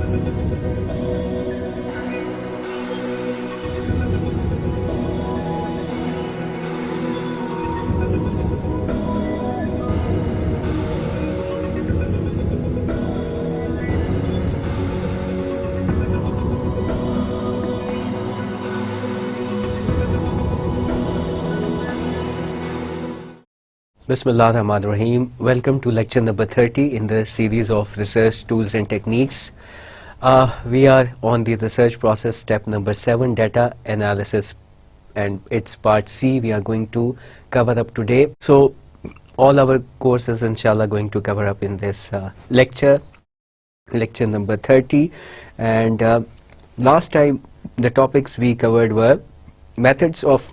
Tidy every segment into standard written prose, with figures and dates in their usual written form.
Bismillah ar-Rahman ar-Rahim. Welcome to lecture number 30 in the series of research tools and techniques. We are on the research process step number 7, data analysis, and it's part C we are going to cover up today. So all our courses inshallah going to cover up in this lecture number 30. And last time the topics we covered were methods of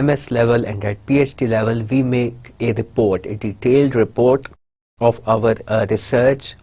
MS level and at PhD level we make a report, a detailed report of our research,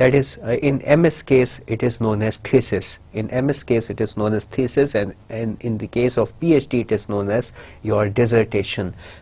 that is in MS case it is known as thesis. In MS case it is known as thesis, and in the case of PhD it is known as your dissertation.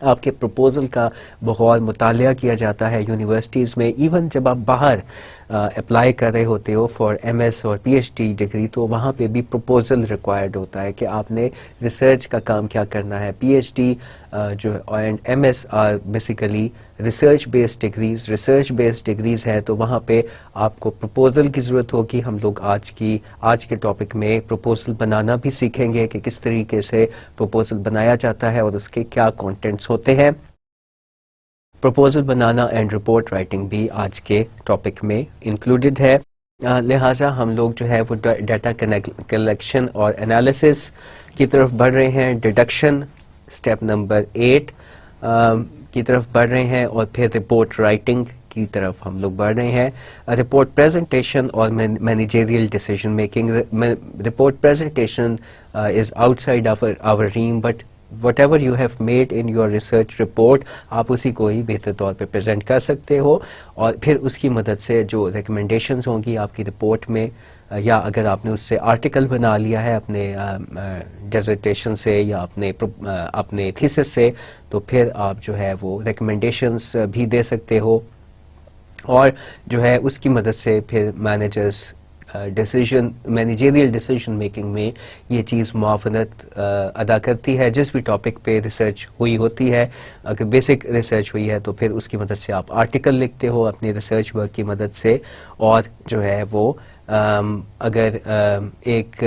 آپ کے proposal کا بغور مطالعہ کیا جاتا ہے universities میں. Even جب آپ باہر اپلائی کر رہے ہوتے ہو فار ایم ایس اور پی ایچ ڈی ڈگری, تو وہاں پہ بھی پروپوزل ریکوائرڈ ہوتا ہے کہ آپ نے ریسرچ کا کام کیا کرنا ہے. پی ایچ ڈی جو and M S are basically research based degrees ہیں, تو وہاں پہ آپ کو پروپوزل کی ضرورت ہوگی. ہم لوگ آج کے ٹاپک میں پروپوزل بنانا بھی سیکھیں گے کہ کس طریقے سے پروپوزل بنایا جاتا ہے اور اس کے کیا کانٹینٹس ہوتے ہیں. Proposal banana and report writing بھی آج کے ٹاپک میں انکلوڈیڈ ہے. لہٰذا ہم لوگ جو ہے وہ ڈیٹا کلیکشن اور انالیسس کی طرف بڑھ رہے ہیں. ڈیڈکشن اسٹیپ نمبر 8 کی طرف بڑھ رہے ہیں, اور پھر رپورٹ رائٹنگ کی طرف ہم لوگ بڑھ رہے ہیں. رپورٹ پریزنٹیشن اور managerial decision making. Report presentation is outside our realm, but whatever you have made in your research report, آپ اسی کو ہی بہتر طور پہ پریزنٹ کر سکتے ہو, اور پھر اس کی مدد سے جو ریکمنڈیشنز ہوں گی آپ کی رپورٹ میں, یا اگر آپ نے اس سے آرٹیکل بنا لیا ہے اپنے ڈیزرٹیشن سے یا اپنے تھیسس سے, تو پھر آپ جو ہے وہ ریکمنڈیشنز بھی دے سکتے ہو, اور جو ہے اس کی مدد سے پھر مینیجریل ڈیسیژن میکنگ میں یہ چیز معاونت ادا کرتی ہے. جس بھی ٹاپک پہ ریسرچ ہوئی ہوتی ہے, اگر بیسک ریسرچ ہوئی ہے تو پھر اس کی مدد سے آپ آرٹیکل لکھتے ہو اپنی ریسرچ ورک کی مدد سے, اور جو ہے وہ اگر ایک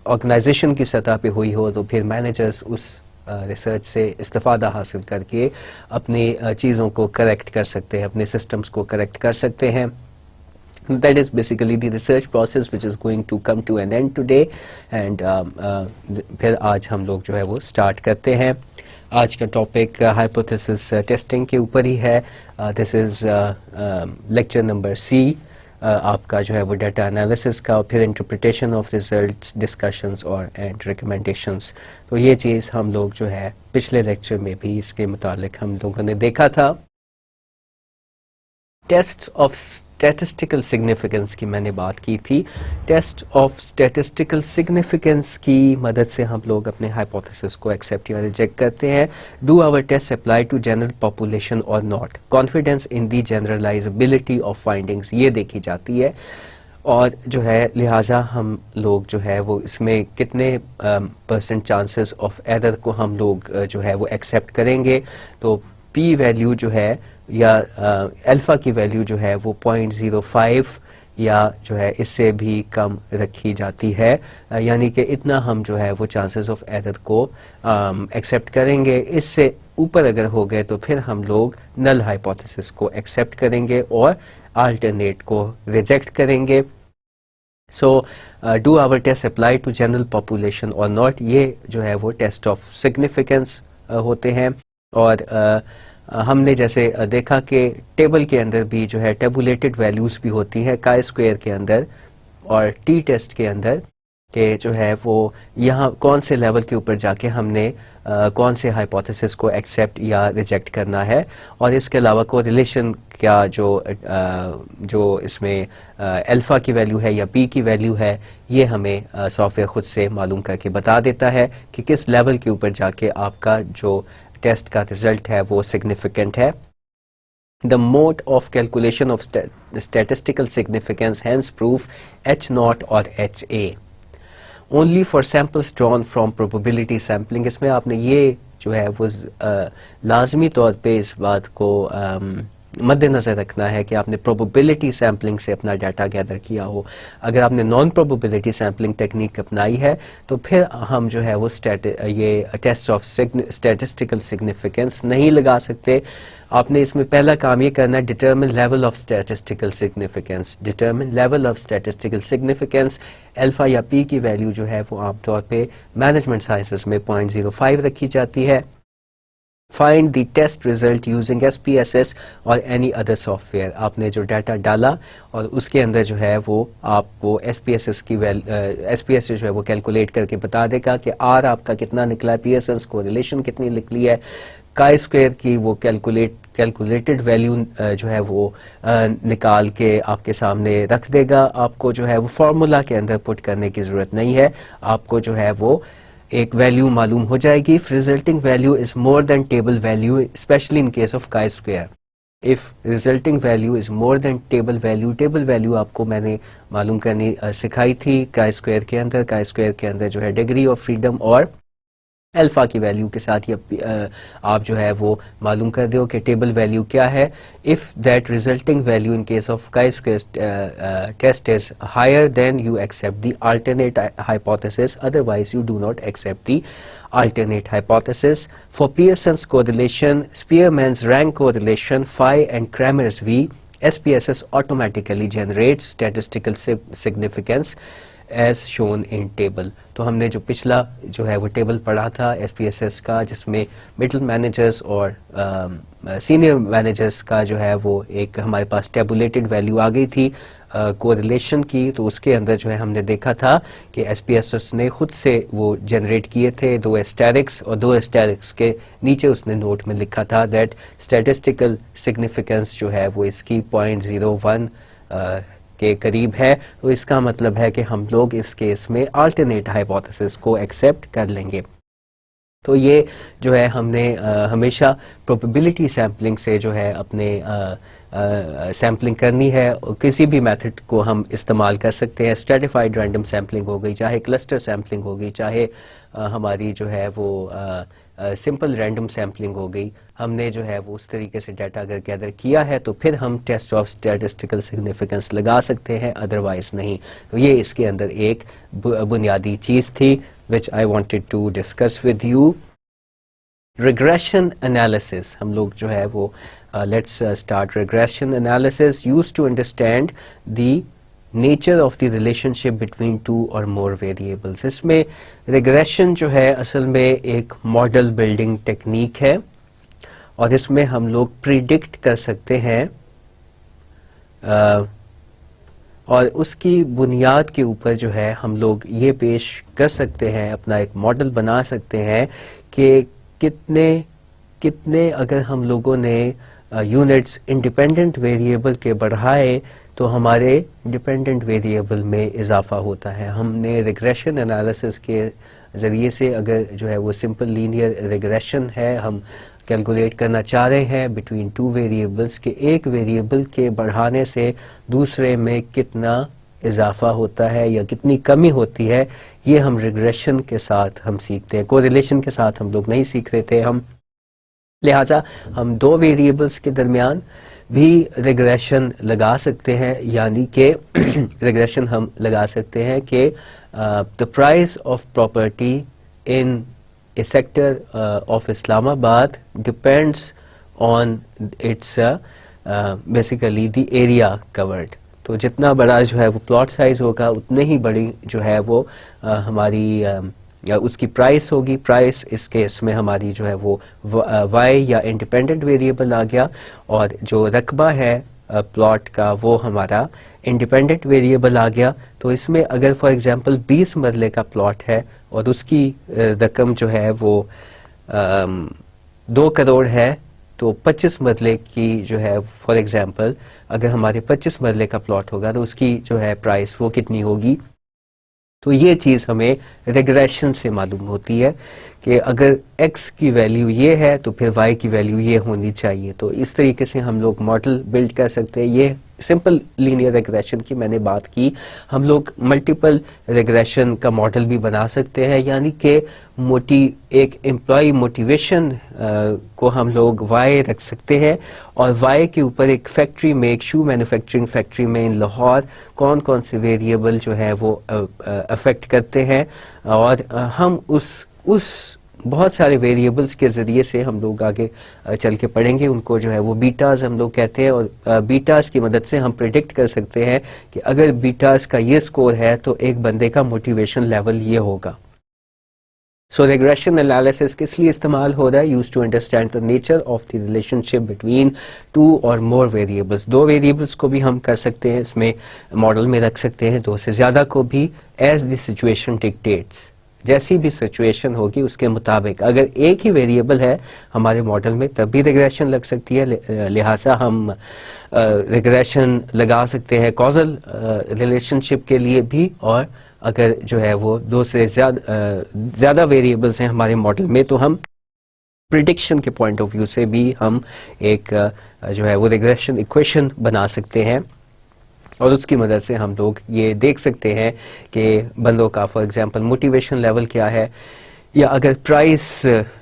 آرگنائزیشن کی سطح پہ ہوئی ہو تو پھر مینیجرز اس ریسرچ سے استفادہ حاصل کر کے اپنی چیزوں کو کریکٹ کر سکتے ہیں, اپنے سسٹمز کو کریکٹ کر سکتے ہیں. That is basically the research process which is going to come to an end today, and پھر آج ہم لوگ جو ہے وہ اسٹارٹ کرتے ہیں. آج کا ٹاپک ہائپوتھیسس ٹیسٹنگ کے اوپر ہی ہے. دس از لیکچر نمبر C. آپ کا جو ہے وہ ڈیٹا انالیسس کا, اور پھر انٹرپریٹیشن آف ریزلٹس, ڈسکشنز اور اینڈ ریکمنڈیشنز. تو یہ چیز ہم لوگ جو ہے پچھلے لیکچر میں بھی اس کے متعلق ہم لوگوں نے دیکھا تھا. ٹیسٹ آف اسٹیٹسٹیکل سگنیفیکنس کی میں نے بات کی تھی. ٹیسٹ آف اسٹیٹسٹیکل سگنیفیکنس کی مدد سے ہم لوگ اپنے ہائپوتھیسس کو ایکسیپٹ یا ریجیکٹ کرتے ہیں. Do our test apply to general population اور not, confidence in the generalizability of findings یہ دیکھی جاتی ہے, اور جو ہے لہٰذا ہم لوگ جو ہے وہ اس میں کتنے پرسنٹ چانسز آف ایرر کو ہم لوگ جو ہے وہ ایکسیپٹ کریں گے. تو پی ویلیو جو ہے یا الفا کی ویلیو جو ہے وہ 0.05 یا جو ہے اس سے بھی کم رکھی جاتی ہے, یعنی کہ اتنا ہم جو ہے وہ چانسز آف ایرر کو ایکسیپٹ کریں گے. اس سے اوپر اگر ہو گئے تو پھر ہم لوگ نل ہائپوتھیسس کو ایکسیپٹ کریں گے اور آلٹرنیٹ کو ریجیکٹ کریں گے. So do our test apply to general population اور ناٹ, یہ جو ہے وہ ٹیسٹ آف سگنیفیکنس ہوتے ہیں. اور ہم نے جیسے دیکھا کہ ٹیبل کے اندر بھی جو ہے ٹیبولیٹڈ ویلیوز بھی ہوتی ہیں کائی اسکوئر کے اندر اور ٹی ٹیسٹ کے اندر, کہ جو ہے وہ یہاں کون سے لیول کے اوپر جا کے ہم نے کون سے ہائپوتھیسس کو ایکسیپٹ یا ریجیکٹ کرنا ہے. اور اس کے علاوہ کو ریلیشن کیا جو اس میں الفا کی ویلیو ہے یا پی کی ویلیو ہے, یہ ہمیں سافٹ ویئر خود سے معلوم کر کے بتا دیتا ہے کہ کس لیول کے اوپر جا کے آپ کا جو ٹیسٹ کا رزلٹ ہے وہ سگنیفیکنٹ ہے. The mode of calculation of statistical significance hence proof H0 or HA only for samples drawn from probability sampling. اس میں آپ نے یہ جو ہے وہ لازمی طور پہ اس بات کو مد نظر رکھنا ہے کہ آپ نے probability sampling سے اپنا ڈیٹا گیدر کیا ہو. اگر آپ نے نان probability sampling ٹیکنیک اپنائی ہے تو پھر ہم جو ہے وہ یہ ٹیسٹ آف statistical significance نہیں لگا سکتے. آپ نے اس میں پہلا کام یہ کرنا ہے determine level of statistical significance. determine level of statistical significance. Alpha یا پی کی ویلیو جو ہے وہ عام طور پہ مینجمنٹ سائنسز میں 0.05 رکھی جاتی ہے. Find the test result using SPSS اور any other software. آپ نے جو ڈیٹا ڈالا اور اس کے اندر جو ہے وہ آپ کو SPSS جو ہے وہ کیلکولیٹ کر کے بتا دے گا کہ R آپ کا کتنا نکلا ہے, PSS کو ریلیشن کتنی نکلی ہے, کائی اسکوئر کی وہ کیلکولیٹڈ ویلیو جو ہے وہ نکال کے آپ کے سامنے رکھ دے گا. آپ کو جو ہے وہ فارمولا کے اندر پٹ کرنے کی ضرورت نہیں ہے, آپ کو جو ہے وہ ایک ویلیو معلوم ہو جائے گی. Resulting value is more than table value especially in case of chi square. if resulting value is more than table value آپ کو میں نے معلوم کرنی سکھائی تھی کائی اسکوائر کے اندر. کائی اسکوائر کے اندر جو ہے ڈگری آف فریڈم اور الفا کی ویلیو کے ساتھ آپ جو ہے وہ معلوم کر دو کہ ٹیبل ویلیو کیا ہے. if that resulting value in case of chi-square test is higher then you accept the alternate hypothesis, otherwise you do not accept the alternate hypothesis. For Pearson's correlation, Spearman's rank correlation, phi and Kramer's V, SPSS automatically generates statistical significance as shown in table. تو ہم نے جو پچھلا جو ہے وہ table پڑھا تھا ایس پی ایس ایس کا جس میں مڈل مینیجرز اور سینئر مینیجرز کا جو ہے وہ ایک ہمارے پاس ٹیبولیٹڈ ویلیو آ گئی تھی کوریلیشن کی. تو اس کے اندر جو ہے ہم نے دیکھا تھا کہ ایس پی ایس ایس نے خود سے وہ جنریٹ کیے تھے 2 اسٹیرکس اور 2 اسٹیرکس کے نیچے اس نے نوٹ میں لکھا تھا دیٹ اسٹیٹسٹیکل سگنیفیکنس جو ہے وہ اس کی 0.01 کے قریب ہے. تو اس کا مطلب ہے کہ ہم لوگ اس کیس میں آلٹرنیٹ ہائپوتھیسس کو ایکسیپٹ کر لیں گے. تو یہ جو ہے ہم نے ہمیشہ پروبیبلٹی سیمپلنگ سے جو ہے اپنے سیمپلنگ کرنی ہے. کسی بھی میتھڈ کو ہم استعمال کر سکتے ہیں. اسٹریٹیفائڈ رینڈم سیمپلنگ ہو گئی, چاہے کلسٹر سیمپلنگ ہو گئی, چاہے ہماری جو ہے وہ سمپل رینڈم سیمپلنگ ہو گئی. ہم نے جو ہے وہ اس طریقے سے ڈیٹا اگر گیدر کیا ہے تو پھر ہم ٹیسٹ آف اسٹیٹسٹیکل سگنیفیکنس لگا سکتے ہیں, ادروائز نہیں. تو یہ اس کے اندر ایک بنیادی چیز تھی which I wanted to discuss with you. Regression analysis, ہم لوگ جو ہے وہ let's start regression analysis used to understand the nature of the relationship between 2 or more variables. اس میں ریگریشن جو ہے اصل میں ایک ماڈل بلڈنگ ٹیکنیک ہے اور اس میں ہم لوگ پریڈکٹ کر سکتے ہیں اور اس کی بنیاد کے اوپر جو ہے ہم لوگ یہ پیش کر سکتے ہیں, اپنا ایک ماڈل بنا سکتے ہیں کہ کتنے اگر ہم لوگوں نے یونٹس انڈیپینڈنٹ ویریبل کے بڑھائے تو ہمارے ڈیپینڈنٹ ویریبل میں اضافہ ہوتا ہے. ہم نے ریگریشن انالیسس کے ذریعے سے اگر جو ہے وہ سمپل لینئر ریگریشن ہے ہم کیلکولیٹ کرنا چاہ رہے ہیں بٹوین 2 ویریبلس کے ایک ویریبل کے بڑھانے سے دوسرے میں کتنا اضافہ ہوتا ہے یا کتنی کمی ہوتی ہے, یہ ہم ریگریشن کے ساتھ ہم سیکھتے ہیں. کوریلیشن کے ساتھ ہم لوگ نہیں سیکھ رہے تھے ہم, لہٰذا ہم 2 ویریبلس کے درمیان بھی ریگریشن لگا سکتے ہیں. یعنی کہ ریگریشن ہم لگا سکتے ہیں کہ the price of property in a sector of Islamabad depends on its basically the area covered. تو جتنا بڑا جو ہے وہ پلاٹ سائز ہوگا اتنے ہی بڑی جو ہے وہ ہماری اس کی پرائس ہوگی. پرائس اس کیس میں ہماری جو ہے وہ وائی یا انڈیپینڈنٹ ویریبل آ گیا, اور جو رقبہ ہے پلاٹ کا وہ ہمارا انڈیپینڈنٹ ویریبل آ گیا. تو اس میں اگر فار ایگزامپل 20 مرلے کا پلاٹ ہے اور اس کی رقم جو ہے وہ 2 کروڑ ہے تو 25 مرلے کی جو ہے فار ایگزامپل اگر ہمارے 25 مرلے کا پلاٹ ہوگا تو اس کی جو ہے پرائس وہ کتنی ہوگی. تو یہ چیز ہمیں ریگریشن سے معلوم ہوتی ہے کہ اگر x کی ویلیو یہ ہے تو پھر y کی ویلیو یہ ہونی چاہیے. تو اس طریقے سے ہم لوگ ماڈل بلڈ کر سکتے ہیں. یہ سمپل لینئر ریگریشن کی میں نے بات کی. ہم لوگ ملٹیپل ریگریشن کا ماڈل بھی بنا سکتے ہیں, یعنی کہ ایک امپلائی موٹیویشن کو ہم لوگ y رکھ سکتے ہیں اور y کے اوپر ایک فیکٹری میں, ایک شو مینوفیکچرنگ فیکٹری میں ان لاہور کون کون سے ویریبل جو ہے وہ افیکٹ کرتے ہیں, اور ہم اس بہت سارے ویریبلس کے ذریعے سے ہم لوگ آگے چل کے پڑھیں گے. ان کو جو ہے وہ بیٹاز ہم لوگ کہتے ہیں, اور بیٹاز کی مدد سے ہم پریڈکٹ کر سکتے ہیں کہ اگر بیٹاز کا یہ سکور ہے تو ایک بندے کا موٹیویشن لیول یہ ہوگا. سو ریگریشن انالیسس کس لیے استعمال ہو رہا ہے؟ Use to understand the nature of the relationship between 2 or more variables. 2 variables کو بھی ہم کر سکتے ہیں, اس میں ماڈل میں رکھ سکتے ہیں, 2 سے زیادہ کو بھی, ایز دی سچویشن ڈکٹیٹس. جیسی بھی سچویشن ہوگی اس کے مطابق. اگر ایک ہی ویریبل ہے ہمارے ماڈل میں تب بھی ریگریشن لگ سکتی ہے, لہٰذا ہم ریگریشن لگا سکتے ہیں کازل ریلیشن شپ کے لیے بھی اور اگر جو ہے وہ 2 سے زیادہ ویریبلس ہیں ہمارے ماڈل میں تو ہم پریڈکشن کے پوائنٹ آف ویو سے بھی ہم ایک جو ہے وہ ریگریشن ایکویشن بنا سکتے ہیں، اور اس کی مدد سے ہم لوگ یہ دیکھ سکتے ہیں کہ بندوں کا فار ایگزامپل موٹیویشن لیول کیا ہے، یا اگر پرائس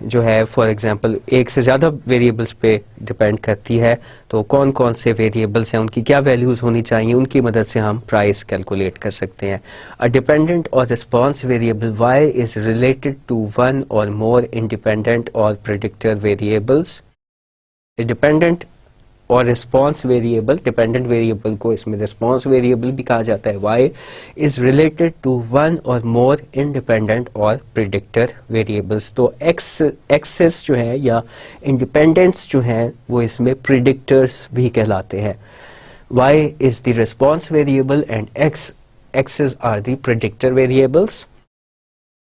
جو ہے فار ایگزامپل ایک سے زیادہ ویریبلس پہ ڈپینڈ کرتی ہے تو کون کون سے ویریبلس ہیں، ان کی کیا ویلیوز ہونی چاہیے، ان کی مدد سے ہم پرائس کیلکولیٹ کر سکتے ہیں. A dependent or response variable y is related to one or more independent or predictor variables. A dependent or response variable, dependent variable کو اس میں رسپانس ویریبل بھی کہا جاتا ہے، Y is related to one or more independent or predictor variables. تو X's جو ہے یا انڈیپینڈنٹس جو ہیں وہ اس میں پریڈکٹرس بھی کہلاتے ہیں. Y is the response variable and X's are the predictor variables.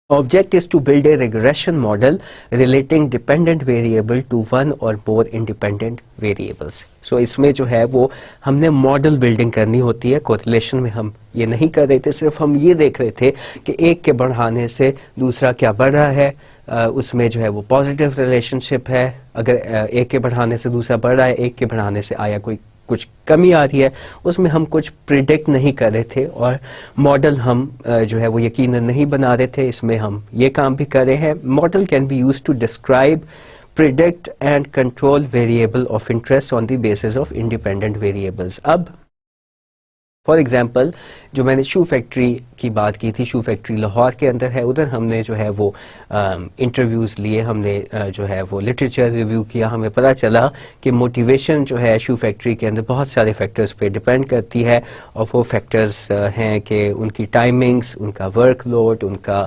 Object is to build a regression model relating dependent variable to one or more independent variables. So اس میں جو ہے وہ ہم نے ماڈل بلڈنگ کرنی ہوتی ہے. کوریلیشن میں ہم یہ نہیں کر رہے تھے، صرف ہم یہ دیکھ رہے تھے کہ ایک کے بڑھانے سے دوسرا کیا بڑھ رہا ہے، اس میں جو ہے وہ پازیٹیو ریلیشن شپ ہے. اگر ایک کے بڑھانے سے دوسرا بڑھ رہا ہے، ایک کے بڑھانے سے آیا کوئی کچھ کمی آ رہی ہے، اس میں ہم کچھ پریڈکٹ نہیں کر رہے تھے، اور ماڈل ہم جو ہے وہ یقیناً نہیں بنا رہے تھے. اس میں ہم یہ کام بھی کر رہے ہیں. Model can be use to describe predict and control variable of interest on the basis of independent variables. اب فار ایگزامپل جو میں نے شو فیکٹری کی بات کی تھی، شو فیکٹری لاہور کے اندر ہے، ادھر ہم نے جو ہے وہ انٹرویوز لیے، ہم نے جو ہے وہ لٹریچر ریویو کیا. ہمیں پتہ چلا کہ موٹیویشن جو ہے شو فیکٹری کے اندر بہت سارے فیکٹرز پہ ڈپینڈ کرتی ہے، اور وہ فیکٹرز ہیں کہ ان کی ٹائمنگز، ان کا ورک لوڈ، ان کا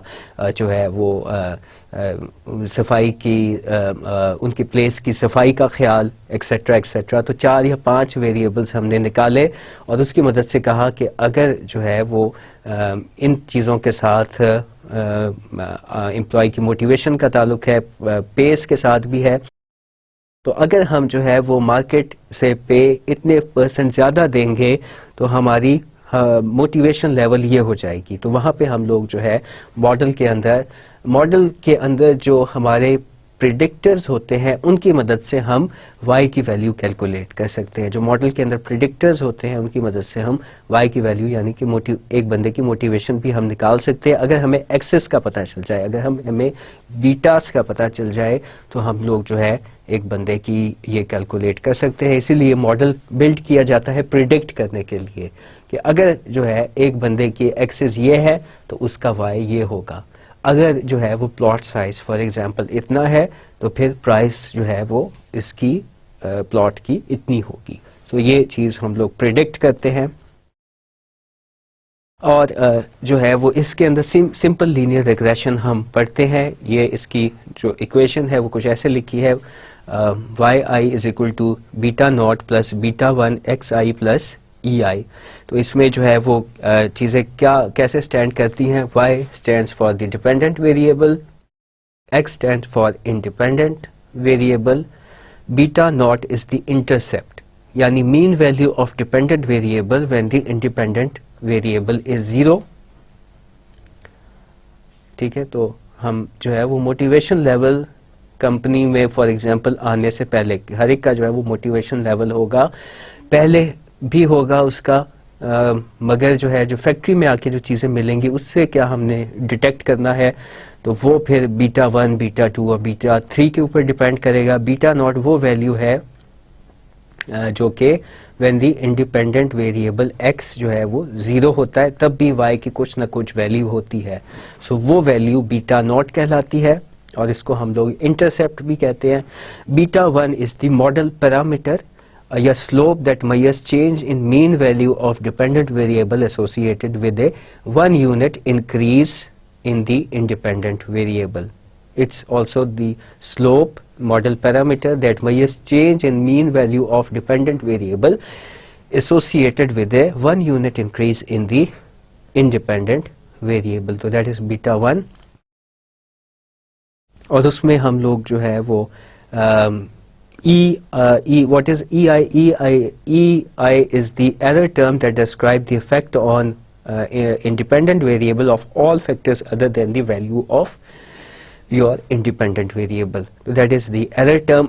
جو ہے وہ صفائی کی ان کی پلیس کی صفائی کا خیال ایکسیٹرا ایکسیٹرا. تو 4 یا 5 ویریبلس ہم نے نکالے اور اس کی مدد سے کہا کہ اگر جو ہے وہ ان چیزوں کے ساتھ امپلائی کی موٹیویشن کا تعلق ہے، پیس کے ساتھ بھی ہے، تو اگر ہم جو ہے وہ مارکیٹ سے پے اتنے % زیادہ دیں گے تو ہماری موٹیویشن لیول یہ ہو جائے گی. تو وہاں پہ ہم لوگ جو ہے ماڈل کے اندر جو ہمارے پریڈکٹرز ہوتے ہیں ان کی مدد سے ہم وائی کی ویلیو کیلکولیٹ کر سکتے ہیں. جو ماڈل کے اندر پریڈکٹرز ہوتے ہیں ان کی مدد سے ہم وائی کی ویلیو یعنی کہ ایک بندے کی موٹیویشن بھی ہم نکال سکتے ہیں. اگر ہمیں ایکسس کا پتہ چل جائے، اگر ہمیں بیٹاس کا پتہ چل جائے تو ہم لوگ جو ہے ایک بندے کی یہ کیلکولیٹ کر سکتے ہیں. اسی لیے ماڈل بلڈ کیا جاتا ہے پریڈکٹ کرنے کے لیے کہ اگر جو ہے ایک بندے کی ایکسس یہ ہے تو اس کا وائی یہ ہوگا. اگر جو ہے وہ پلاٹ سائز فار ایگزامپل اتنا ہے تو پھر پرائس جو ہے وہ اس کی پلاٹ کی اتنی ہوگی. تو یہ چیز ہم لوگ پریڈکٹ کرتے ہیں. اور جو ہے وہ اس کے اندر سمپل لینئر ریگریشن ہم پڑھتے ہیں. یہ اس کی جو ایکویشن ہے وہ کچھ ایسے لکھی ہے، Y I is equal to beta not plus beta 1 X I plus E I. تو اس میں جو ہے وہ چیزیں کیسے اسٹینڈ کرتی ہیں. Y stands for the dependent variable, X stand for independent variable, beta not is the intercept یعنی mean value of dependent variable when the independent variable is 0. ٹھیک ہے، تو ہم جو ہے وہ موٹیویشن لیول کمپنی میں فار ایگزامپل آنے سے پہلے ہر ایک کا جو ہے وہ موٹیویشن لیول ہوگا، پہلے بھی ہوگا اس کا، مگر جو ہے جو فیکٹری میں آ کے جو چیزیں ملیں گی اس سے کیا ہم نے ڈیٹیکٹ کرنا ہے تو وہ پھر بیٹا 1 بیٹا 2 اور بیٹا 3 کے اوپر ڈیپینڈ کرے گا. بیٹا ناٹ وہ ویلیو ہے جو کہ when the independent variable x جو ہے وہ 0 ہوتا ہے تب بھی وائی کی کچھ نہ کچھ ویلیو ہوتی ہے. سو وہ ویلیو بیٹا ناٹ کہلاتی ہے اور اس کو ہم لوگ انٹرسیپٹ بھی کہتے ہیں. بیٹا 1 از دی ماڈل پیرامیٹر یا slope that measures change in mean value of dependent variable associated with a 1 unit increase in the independent variable. It's also the slope model parameter that measures change in mean value of dependent variable associated with a 1 unit increase in the independent variable. So that is beta 1. اور اس میں ہم لوگ جو ہے وہ what is EI? EI is the error term that describe the effect on independent variable of all factors other than the value of your independent variable. So that is the error term.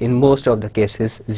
in most of the cases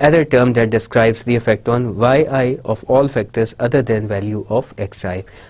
Error term that describes the effect on yi of all factors other than value of xi.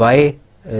y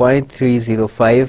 0.305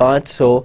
500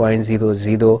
0.00.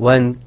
1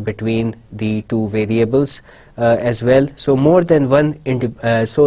between the two variables as well. So more than one so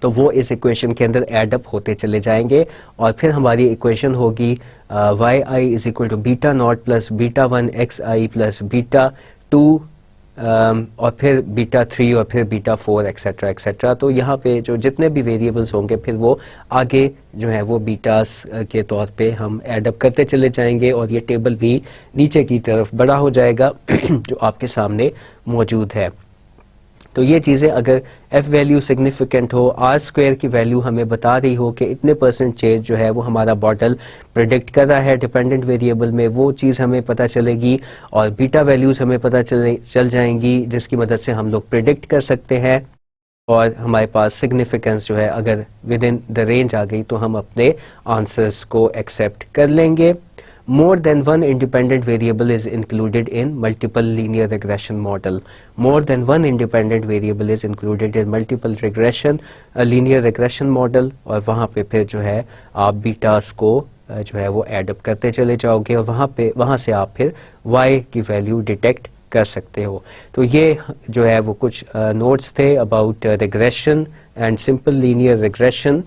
تو وہ اس equation کے اندر add up ہوتے چلے جائیں گے اور پھر ہماری ایکویشن ہوگی Y I is equal to beta not plus beta 1 X I plus beta 2 اور پھر بیٹا 3 اور پھر بیٹا 4 ایکسیٹرا ایکسیٹرا. تو یہاں پہ جو جتنے بھی ویریبلس ہوں گے پھر وہ آگے جو ہے وہ بیٹاس کے طور پہ ہم ایڈ اپ کرتے چلے جائیں گے اور یہ ٹیبل بھی نیچے کی طرف بڑا ہو جائے گا جو آپ کے سامنے موجود ہے. تو یہ چیزیں اگر ایف ویلیو سگنیفیکنٹ ہو, آر اسکوئر کی ویلیو ہمیں بتا رہی ہو کہ اتنے پرسنٹ چینج جو ہے وہ ہمارا باٹل پریڈکٹ کر رہا ہے ڈیپینڈنٹ ویریبل میں, وہ چیز ہمیں پتہ چلے گی, اور بیٹا ویلیوز ہمیں پتہ چل جائیں گی جس کی مدد سے ہم لوگ پریڈکٹ کر سکتے ہیں, اور ہمارے پاس سگنیفیکنس جو ہے اگر ود ان دا رینج آ گئی تو ہم اپنے آنسرس کو ایکسیپٹ کر لیں گے. More than one independent variable is included in multiple linear regression model. More than one independent variable is included in multiple linear regression model, اور وہاں پہ پھر جو ہے آپ بیٹاس کو جو ہے وہ ایڈ اپ کرتے چلے جاؤ گے اور وہاں سے آپ پھر وائی کی ویلیو ڈیٹیکٹ کر سکتے ہو. تو یہ جو ہے وہ کچھ نوٹس تھے about regression and simple linear regression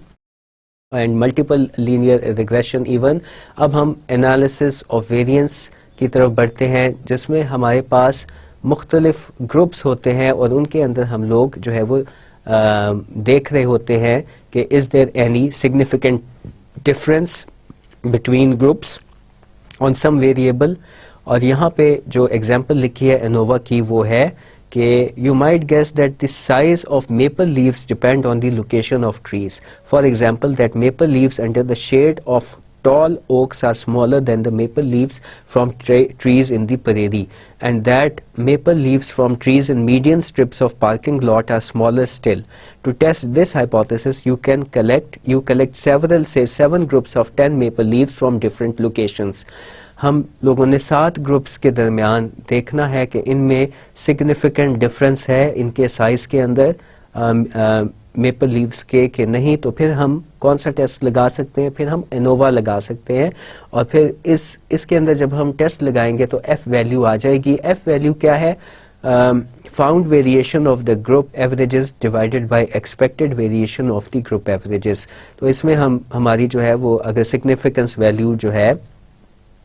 and multiple linear regression even. اب ہم انالیسس آف ویریئنس کی طرف بڑھتے ہیں جس میں ہمارے پاس مختلف گروپس ہوتے ہیں اور ان کے اندر ہم لوگ جو ہے وہ دیکھ رہے ہوتے ہیں کہ is there any significant difference between groups on some variable. اور یہاں پہ جو ایگزامپل لکھی ہے انووا کی وہ ہے کہ you might guess that the size of maple leaves depend on the location of trees. For example, that maple leaves under the shade of tall oaks are smaller than the maple leaves from trees in the prairie, and that maple leaves from trees in median strips of parking lot are smaller still. To test this hypothesis, you collect seven groups of 10 maple leaves from different locations. ہم لوگوں نے 7 groups کے درمیان دیکھنا ہے کہ ان میں significant difference ہے ان کے سائز کے اندر میپل لیوز کے کہ نہیں. تو پھر ہم کون سا ٹیسٹ لگا سکتے ہیں, پھر ہم انووا لگا سکتے ہیں, اور پھر اس کے اندر جب ہم ٹیسٹ لگائیں گے تو ایف ویلیو آ جائے گی. ایف ویلیو کیا ہے؟ Found variation of the group averages divided by expected variation of the group averages. تو اس میں ہماری جو ہے وہ اگر سگنیفیکنس ویلیو جو ہے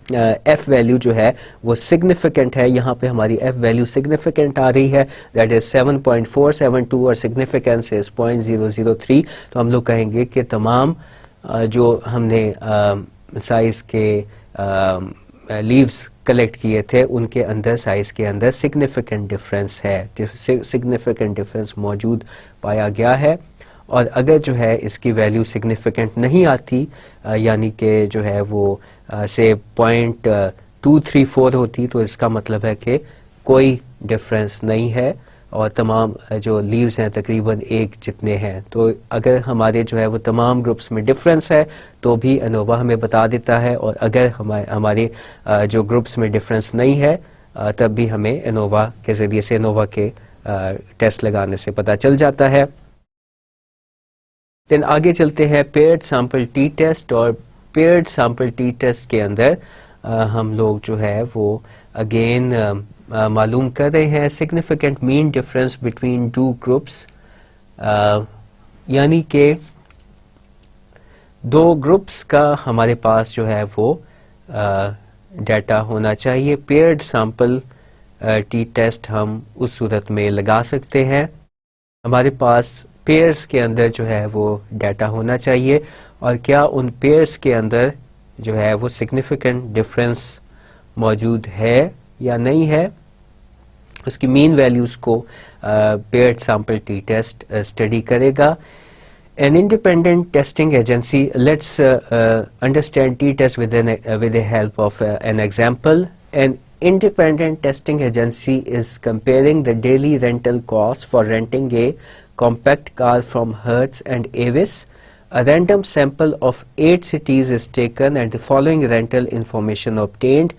ایف ویلیو جو ہے وہ سگنیفیکنٹ ہے, یہاں پہ ہماری ایف ویلیو سگنیفیکنٹ آ رہی ہے, دیٹ از 7.472 اور سگنیفیکنس از 0.003. تو ہم لوگ کہیں گے کہ تمام جو ہم نے سائز کے لیوز کلیکٹ کیے تھے ان کے اندر سائز کے اندر سگنیفیکنٹ ڈفرینس ہے, سگنیفیکنٹ ڈفرینس موجود پایا گیا ہے. اور اگر جو ہے اس کی ویلیو سگنیفیکنٹ نہیں آتی یعنی کہ جو ہے وہ سے 0.234 ہوتی تو اس کا مطلب ہے کہ کوئی ڈفرینس نہیں ہے اور تمام جو لیوز ہیں تقریباً ایک جتنے ہیں. تو اگر ہمارے جو ہے وہ تمام گروپس میں ڈفرینس ہے تو بھی انووا ہمیں بتا دیتا ہے, اور اگر ہمارے جو گروپس میں ڈفرینس نہیں ہے تب بھی ہمیں انووا کے ذریعے سے انووا کے ٹیسٹ لگانے سے پتہ چل جاتا ہے. دین آگے چلتے ہیں پیئرڈ سیمپل ٹی ٹیسٹ, اور پیئرڈ سیمپل ٹی ٹیسٹ کے اندر ہم لوگ جو ہے وہ اگین معلوم کر رہے ہیں significant mean difference between 2 groups, یعنی کہ 2 گروپس کا ہمارے پاس جو ہے وہ ڈیٹا ہونا چاہیے. پیئرڈ سیمپل ٹی ٹیسٹ ہم اس صورت میں لگا سکتے ہیں ہمارے پاس پیئرس کے اندر جو ہے وہ ڈیٹا ہونا چاہیے, اور کیا ان پیئرس کے اندر جو ہے وہ سگنیفیکنٹ ڈفرینس موجود ہے یا نہیں ہے, اس کی مین ویلیوز کو paired sample T test study کرے گا. An independent testing agency, let's understand t-test with the help of an example. An independent testing agency is comparing the daily rental cost for renting a compact car from Hertz and Avis. A random sample of 8 cities is taken and the following rental information obtained.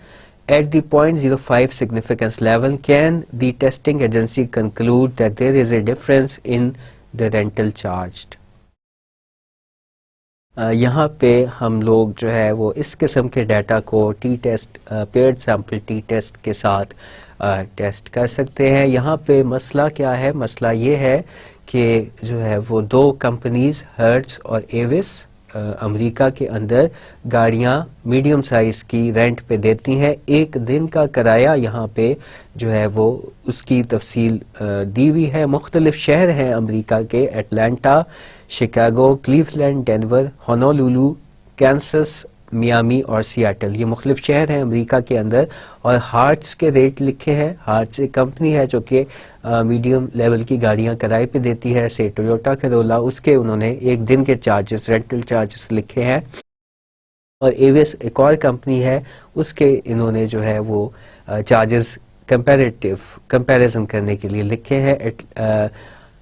At the 0.05 significance level, can the testing agency conclude that there is a difference in the rental charged? یہاں پہ ہم لوگ جو ہے وہ اس قسم کے data کو T test paired sample T test کے ساتھ ٹیسٹ کر سکتے ہیں. یہاں پہ مسئلہ کیا ہے؟ مسئلہ یہ ہے کہ جو ہے وہ دو کمپنیز ہرٹز اور ایوس امریکہ کے اندر گاڑیاں میڈیم سائز کی رینٹ پہ دیتی ہیں. ایک دن کا کرایہ یہاں پہ جو ہے وہ اس کی تفصیل دی ہوئی ہے. مختلف شہر ہیں امریکہ کے: Atlanta, Chicago, Cleveland, Denver, Honolulu, Kansas, Miami اور سیاٹل. یہ مختلف شہر ہیں امریکہ کے اندر. اور ہارٹس کے ریٹ لکھے ہیں. ہارٹس ایک کمپنی ہے جو کہ میڈیم لیول کی گاڑیاں کرائے پہ دیتی ہے، سے ٹویوٹا کرولا. اس کے انہوں نے ایک دن کے چارجز، رینٹل چارجز لکھے ہیں. اور ایویس ایک اور کمپنی ہے، اس کے انہوں نے جو ہے وہ چارجز کمپیریزن کرنے کے لیے لکھے ہیں.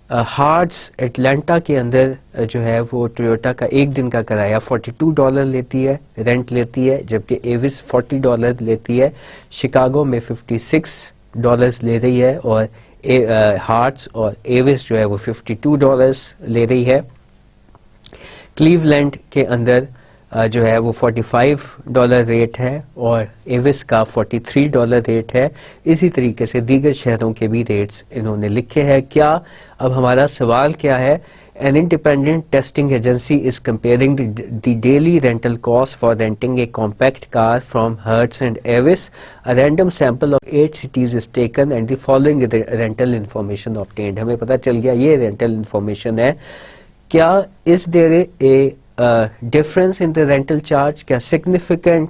ہارٹس اٹلانٹا کے اندر جو ہے وہ ٹویوٹا کا ایک دن کا کرایہ $42 لیتی ہے، رینٹ لیتی ہے، جبکہ ایوس $40 لیتی ہے. شکاگو میں $56 لے رہی ہے، اور ہارٹس اور ایوس جو ہے وہ $52 لے رہی ہے. کلیولینڈ کے اندر جو ہے وہ $45 ریٹ ہے، اور ایوس کا $43 ریٹ ہے. اسی طریقے سے دیگر شہروں کے بھی ریٹس انہوں نے لکھے ہیں. کیا اب ہمارا سوال کیا ہے؟ An independent testing agency is comparing the daily rental cost for renting a compact car from Hertz and Avis. A random sample of 8 cities is taken and the following rental information obtained. ہمیں پتہ چل گیا یہ rental information ہے. کیا is there a difference in the rental charge؟ کیا significant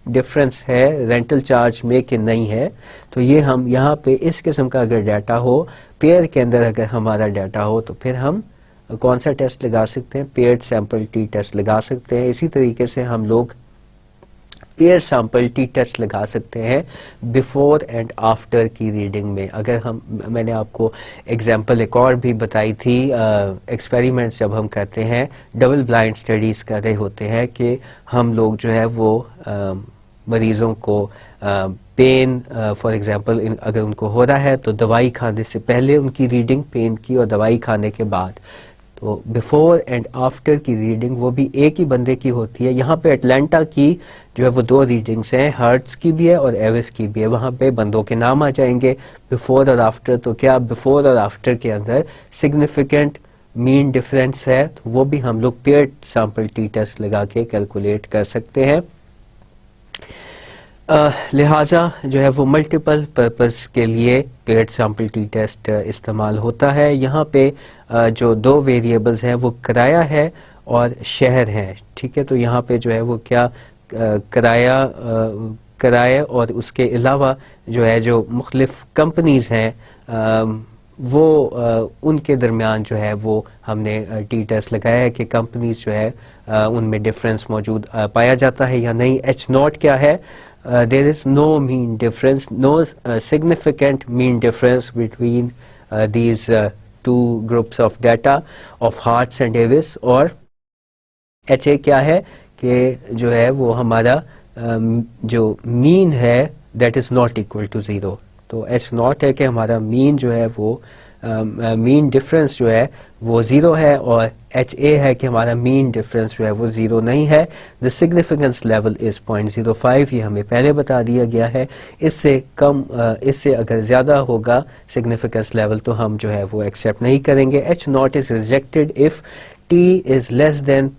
difference ہے rental charge میں کہ نہیں ہے؟ تو یہ ہم یہاں پہ اس قسم کا اگر ڈیٹا ہو، پیئر کے اندر اگر ہمارا ڈیٹا ہو، تو پھر ہم کون سا ٹیسٹ لگا سکتے ہیں؟ پیئرڈ سیمپل ٹی ٹیسٹ لگا سکتے ہیں. اسی طریقے سے ہم لوگ پیئر سیمپل ٹی ٹیسٹ لگا سکتے ہیں بیفور اینڈ آفٹر کی ریڈنگ میں. اگر میں نے آپ کو ایگزامپل ایک اور بھی بتائی تھی، ایکسپیریمنٹس جب ہم کرتے ہیں، ڈبل بلائنڈ اسٹڈیز کر رہے ہوتے ہیں کہ ہم لوگ جو ہے وہ مریضوں کو پین فار ایگزامپل اگر ان کو ہو رہا ہے تو دوائی کھانے سے پہلے ان کی ریڈنگ پین کی، اور دوائی کھانے کے بعد. تو بیفور اینڈ آفٹر کی ریڈنگ وہ بھی ایک ہی بندے کی ہوتی ہے. یہاں پہ اٹلانٹا کی جو ہے وہ دو ریڈنگز ہیں، ہرٹز کی بھی ہے اور ایوس کی بھی ہے. وہاں پہ بندوں کے نام آ جائیں گے بیفور اور آفٹر. تو کیا بیفور اور آفٹر کے اندر سگنیفیکنٹ مین ڈفرینس ہے؟ تو وہ بھی ہم لوگ پیئرڈ سیمپل ٹی ٹیسٹ لگا کے کیلکولیٹ کر سکتے ہیں. لہٰذا جو ہے وہ ملٹیپل پرپز کے لیے پیئرڈ سیمپل ٹی ٹیسٹ استعمال ہوتا ہے. یہاں پہ جو دو ویریبلز ہیں وہ کرایہ ہے اور شہر ہے. ٹھیک ہے، تو یہاں پہ جو ہے وہ کیا کرایہ اور اس کے علاوہ جو ہے جو مختلف کمپنیز ہیں وہ ان کے درمیان جو ہے وہ ہم نے ٹی ٹیسٹ لگایا ہے کہ کمپنیز جو ہے ان میں ڈفرینس موجود پایا جاتا ہے یا نہیں. H0 کیا ہے؟ There is no mean difference, no significant mean difference between these two groups of data of Hertz and Avis. اور HA کیا ہے کہ جو ہے وہ ہمارا جو مین ہے that is not equal to 0. تو H0 ہے کہ ہمارا مین جو ہے وہ مین ڈفرینس جو ہے وہ 0 ہے، اور HA ہے کہ ہمارا مین ڈفرینس جو ہے وہ 0 نہیں ہے. دا سگنیفیکنس لیول از 0.05. یہ ہمیں پہلے بتا دیا گیا ہے. اس سے کم، اس سے اگر زیادہ ہوگا سگنیفیکنس لیول تو ہم جو ہے وہ ایکسیپٹ نہیں کریں گے. H0 is rejected if T is less than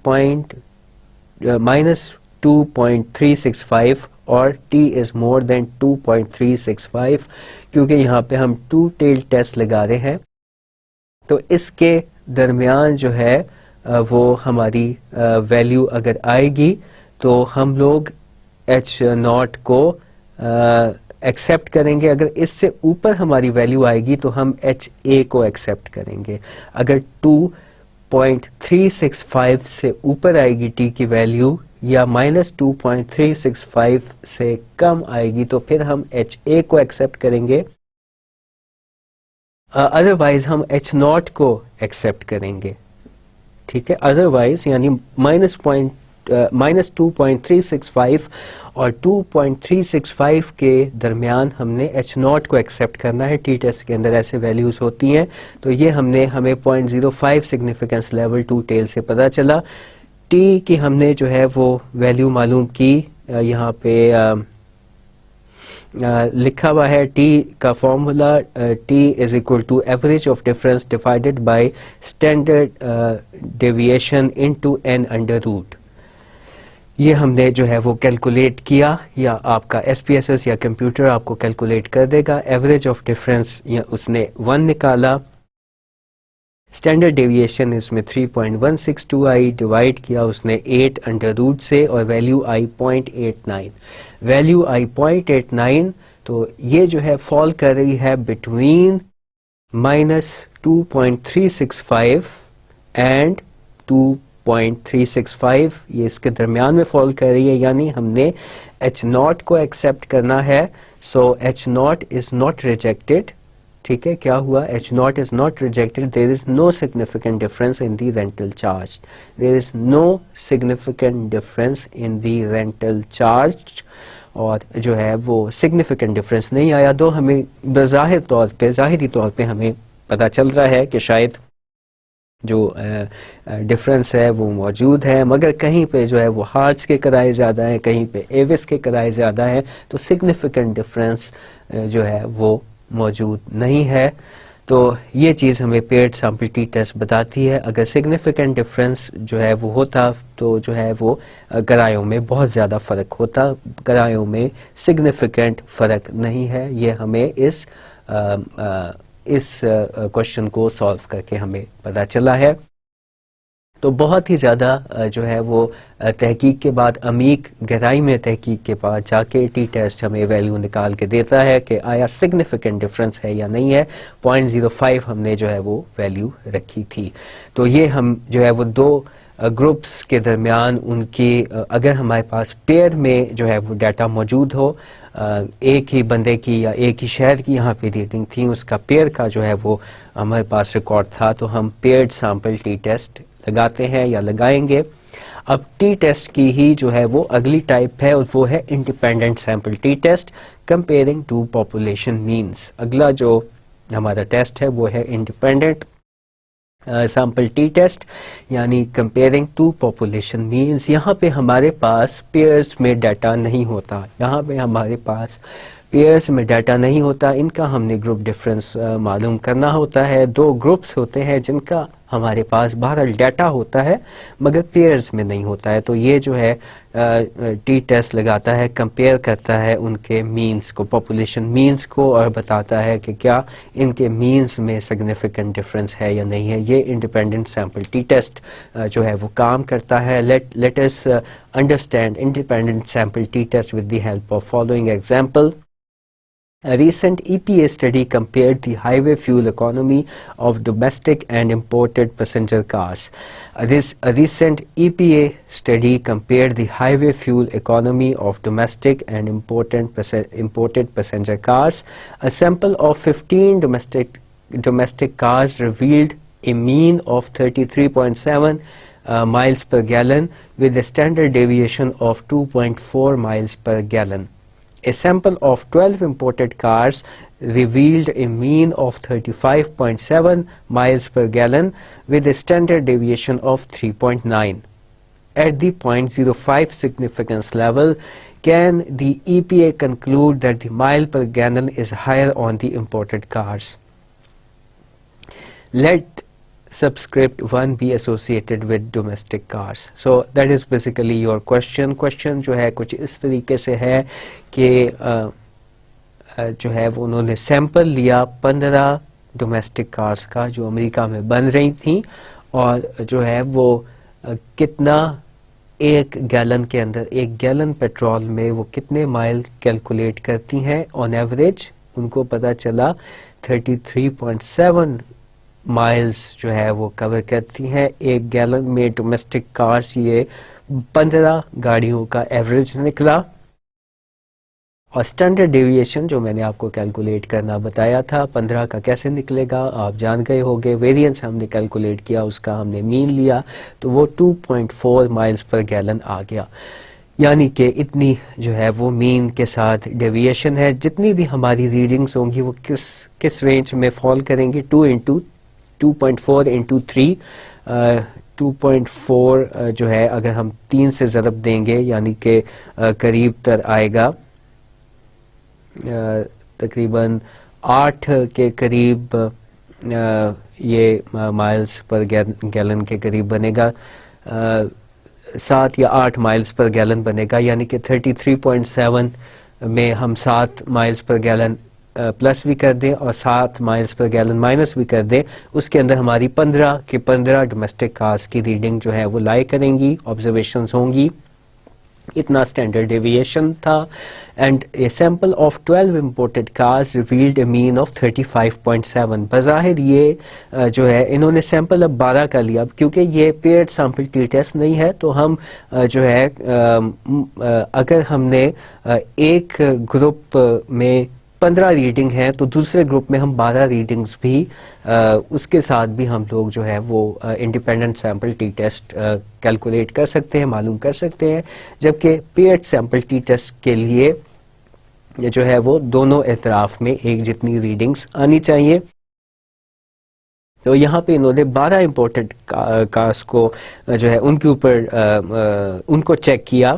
-2.365 اور T is more than 2.365. کیونکہ یہاں پہ ہم ٹو ٹیل ٹیسٹ لگا رہے ہیں تو اس کے درمیان جو ہے وہ ہماری ویلیو اگر آئے گی تو ہم لوگ H0 کو ایکسیپٹ کریں گے. اگر اس سے اوپر ہماری ویلیو آئے گی تو ہم HA کو ایکسیپٹ کریں گے. اگر 2.365 سے اوپر آئے گی T کی ویلیو یا -2.365 سے کم آئے گی تو پھر ہم HA کو ایکسیپٹ کریں گے. ادروائز ہم H0 کو ایکسیپٹ کریں گے. ٹھیک ہے، ادروائز یعنی -2.365 اور 2.365 کے درمیان ہم نے H0 کو ایکسیپٹ کرنا ہے. ٹی ٹیسٹ کے اندر ایسے ویلیوز ہوتی ہیں تو یہ ہمیں 0.05 سگنیفیکنس لیول ٹو ٹیل سے پتہ چلا. ٹی کی ہم نے جو ہے وہ ویلیو معلوم کی. یہاں پہ لکھا ہوا ہے ٹی کا formula T is equal to average of difference divided by standard deviation into N under root. یہ ہم نے جو ہے وہ کیلکولیٹ کیا, یا آپ کا ایس پی ایس ایس یا کمپیوٹر آپ کو کیلکولیٹ کر دے گا. ایوریج آف ڈفرینس اس نے 1 نکالا, اسٹینڈرڈ ڈیویشن اس میں 3.162 آئی, ڈیوائڈ کیا اس نے 8 انڈر روٹ سے, اور ویلیو آئی 0.89. ویلیو آئی 0.89, تو یہ جو ہے فال کر رہی ہے بٹوین -2.365 اینڈ 2.365, یہ اس کے درمیان میں فال کر رہی ہے. یعنی ہم نے H0 کو ایکسپٹ کرنا ہے. سو H0 از ناٹ ریجیکٹڈ. ٹھیک ہے, کیا ہوا؟ H0 is not rejected. There is no significant difference in the rental charge. There is no significant difference in the rental charge. اور جو ہے وہ significant difference نہیں آیا. تو ہمیں بظاہر طور پہ, ظاہری طور پہ ہمیں پتہ چل رہا ہے کہ شاید جو ڈفرینس ہے وہ موجود ہے, مگر کہیں پہ جو ہے وہ ہارٹس کے کرائے زیادہ ہیں, کہیں پہ ایوس کے کرائے زیادہ ہیں, تو significant difference جو ہے وہ موجود نہیں ہے. تو یہ چیز ہمیں پیئرڈ سیمپل ٹی ٹیسٹ بتاتی ہے. اگر سگنیفیکنٹ ڈفرینس جو ہے وہ ہوتا تو جو ہے وہ کرایوں میں بہت زیادہ فرق ہوتا. کرایوں میں سگنیفیکنٹ فرق نہیں ہے. یہ ہمیں اس کوشچن کو سالو کر کے ہمیں پتہ چلا ہے. تو بہت ہی زیادہ جو ہے وہ تحقیق کے بعد, عمیق گہرائی میں تحقیق کے بعد جا کے ٹی ٹیسٹ ہمیں ویلیو نکال کے دیتا ہے کہ آیا سگنیفیکنٹ ڈفرینس ہے یا نہیں ہے. 0.05 ہم نے جو ہے وہ ویلیو رکھی تھی. تو یہ ہم جو ہے وہ دو گروپس کے درمیان ان کی, اگر ہمارے پاس پیئر میں جو ہے وہ ڈیٹا موجود ہو, ایک ہی بندے کی یا ایک ہی شہر کی یہاں پہ ریٹنگ تھی, اس کا پیئر کا جو ہے وہ ہمارے پاس ریکارڈ تھا, تو ہم پیئرڈ سیمپل ٹی ٹیسٹ لگاتے ہیں یا لگائیں گے. اب ٹی ٹیسٹ کی ہی جو ہے وہ اگلی ٹائپ ہے, اور وہ ہے independent sample T test comparing two population means. اگلا جو ہمارا ٹیسٹ ہے وہ ہے انڈیپینڈنٹ سیمپل ٹی ٹیسٹ, یعنی کمپیئرنگ ٹو پاپولیشن مینس. یہاں پہ ہمارے پاس پیئرس میں ڈیٹا نہیں ہوتا, یہاں پہ ہمارے پاس پیئرس میں ڈیٹا نہیں ہوتا. ان کا ہم نے گروپ ڈفرینس معلوم کرنا ہوتا ہے. دو گروپس ہوتے ہیں جن کا ہمارے پاس بہرحال ڈیٹا ہوتا ہے مگر پیئرز میں نہیں ہوتا ہے. تو یہ جو ہے ٹی ٹیسٹ لگاتا ہے, کمپیئر کرتا ہے ان کے مینس کو, پاپولیشن مینس کو, اور بتاتا ہے کہ کیا ان کے مینس میں سگنیفیکنٹ ڈفرینس ہے یا نہیں ہے. یہ انڈیپینڈنٹ سیمپل ٹی ٹیسٹ جو ہے وہ کام کرتا ہے. Let us understand independent sample T test with the help of following example. A recent EPA study compared the highway fuel economy of domestic and imported passenger cars. A recent EPA study compared the highway fuel economy of domestic and imported passenger cars. A sample of 15 domestic cars revealed a mean of 33.7 miles per gallon with a standard deviation of 2.4 miles per gallon. A sample of 12 imported cars revealed a mean of 35.7 miles per gallon with a standard deviation of 3.9. At the 0.05 significance level, can the EPA conclude that the mile per gallon is higher on the imported cars? Let subscript 1 be associated with domestic cars. So that is basically your question. Question جو ہے کچھ اس طریقے سے ہے کہ جو ہے وہ انہوں نے سیمپل لیا 15 ڈومیسٹک کارز کا جو امریکہ میں بن رہی تھیں, اور جو ہے وہ کتنا ایک گیلن کے اندر, ایک گیلن پیٹرول میں وہ کتنے مائل کیلکولیٹ کرتی ہیں آن ایوریج. ان کو پتہ چلا 33.7 مائلز جو ہے وہ کور کرتی ہیں ایک گیلن میں. ڈومیسٹک کارز یہ 15 گاڑیوں کا ایوریج نکلا. اور اسٹینڈرڈ ڈیویشن جو میں نے آپ کو کیلکولیٹ کرنا بتایا تھا 15 کا کیسے نکلے گا آپ جان گئے ہوگے. ویریئنس ہم نے کیلکولیٹ کیا, اس کا ہم نے مین لیا تو وہ 2.4 مائلز پر گیلن آ گیا. یعنی کہ اتنی جو ہے وہ مین کے ساتھ ڈیویشن ہے. جتنی بھی ہماری ریڈنگز ہوں گی وہ کس رینج میں فال کریں گی, 2.4 into 3. 2.4 جو ہے اگر ہم 3 سے ضرب دیں گے یعنی کہ قریب تر آئے گا تقریباً 8 کے قریب یہ مائلز پر گیلن کے قریب بنے گا, 7 یا 8 مائلز پر گیلن بنے گا, یعنی کہ 33.7 میں ہم 7 مائلز پر گیلن پلس بھی کر دیں اور 7 مائلز پر گیلن مائنس بھی کر دیں, اس کے اندر ہماری 15 ڈومیسٹک کارز کی ریڈنگ جو ہے وہ لائی کریں گی, آبزرویشنز ہوں گی. اتنا اسٹینڈرڈ ڈیویشن تھا. And a sample of 12 imported cars revealed a mean of 35.7. بظاہر یہ جو ہے انہوں نے سیمپل اب 12 کا لیا, کیونکہ یہ پیئرڈ سیمپل ٹی ٹیسٹ نہیں ہے, تو ہم جو ہے اگر ہم نے ایک گروپ میں 15 ریڈنگ ہیں تو دوسرے گروپ میں ہم 12 ریڈنگز بھی اس کے ساتھ بھی ہم لوگ جو ہے وہ independent sample T test calculate کر سکتے ہیں, معلوم کر سکتے ہیں, جبکہ پیئرڈ سیمپل ٹی ٹیسٹ کے لیے جو ہے وہ دونوں اطراف میں ایک جتنی ریڈنگز آنی چاہیے. تو یہاں پہ انہوں نے 12 امپورٹنٹ کارز کو جو ہے ان کے اوپر ان کو چیک کیا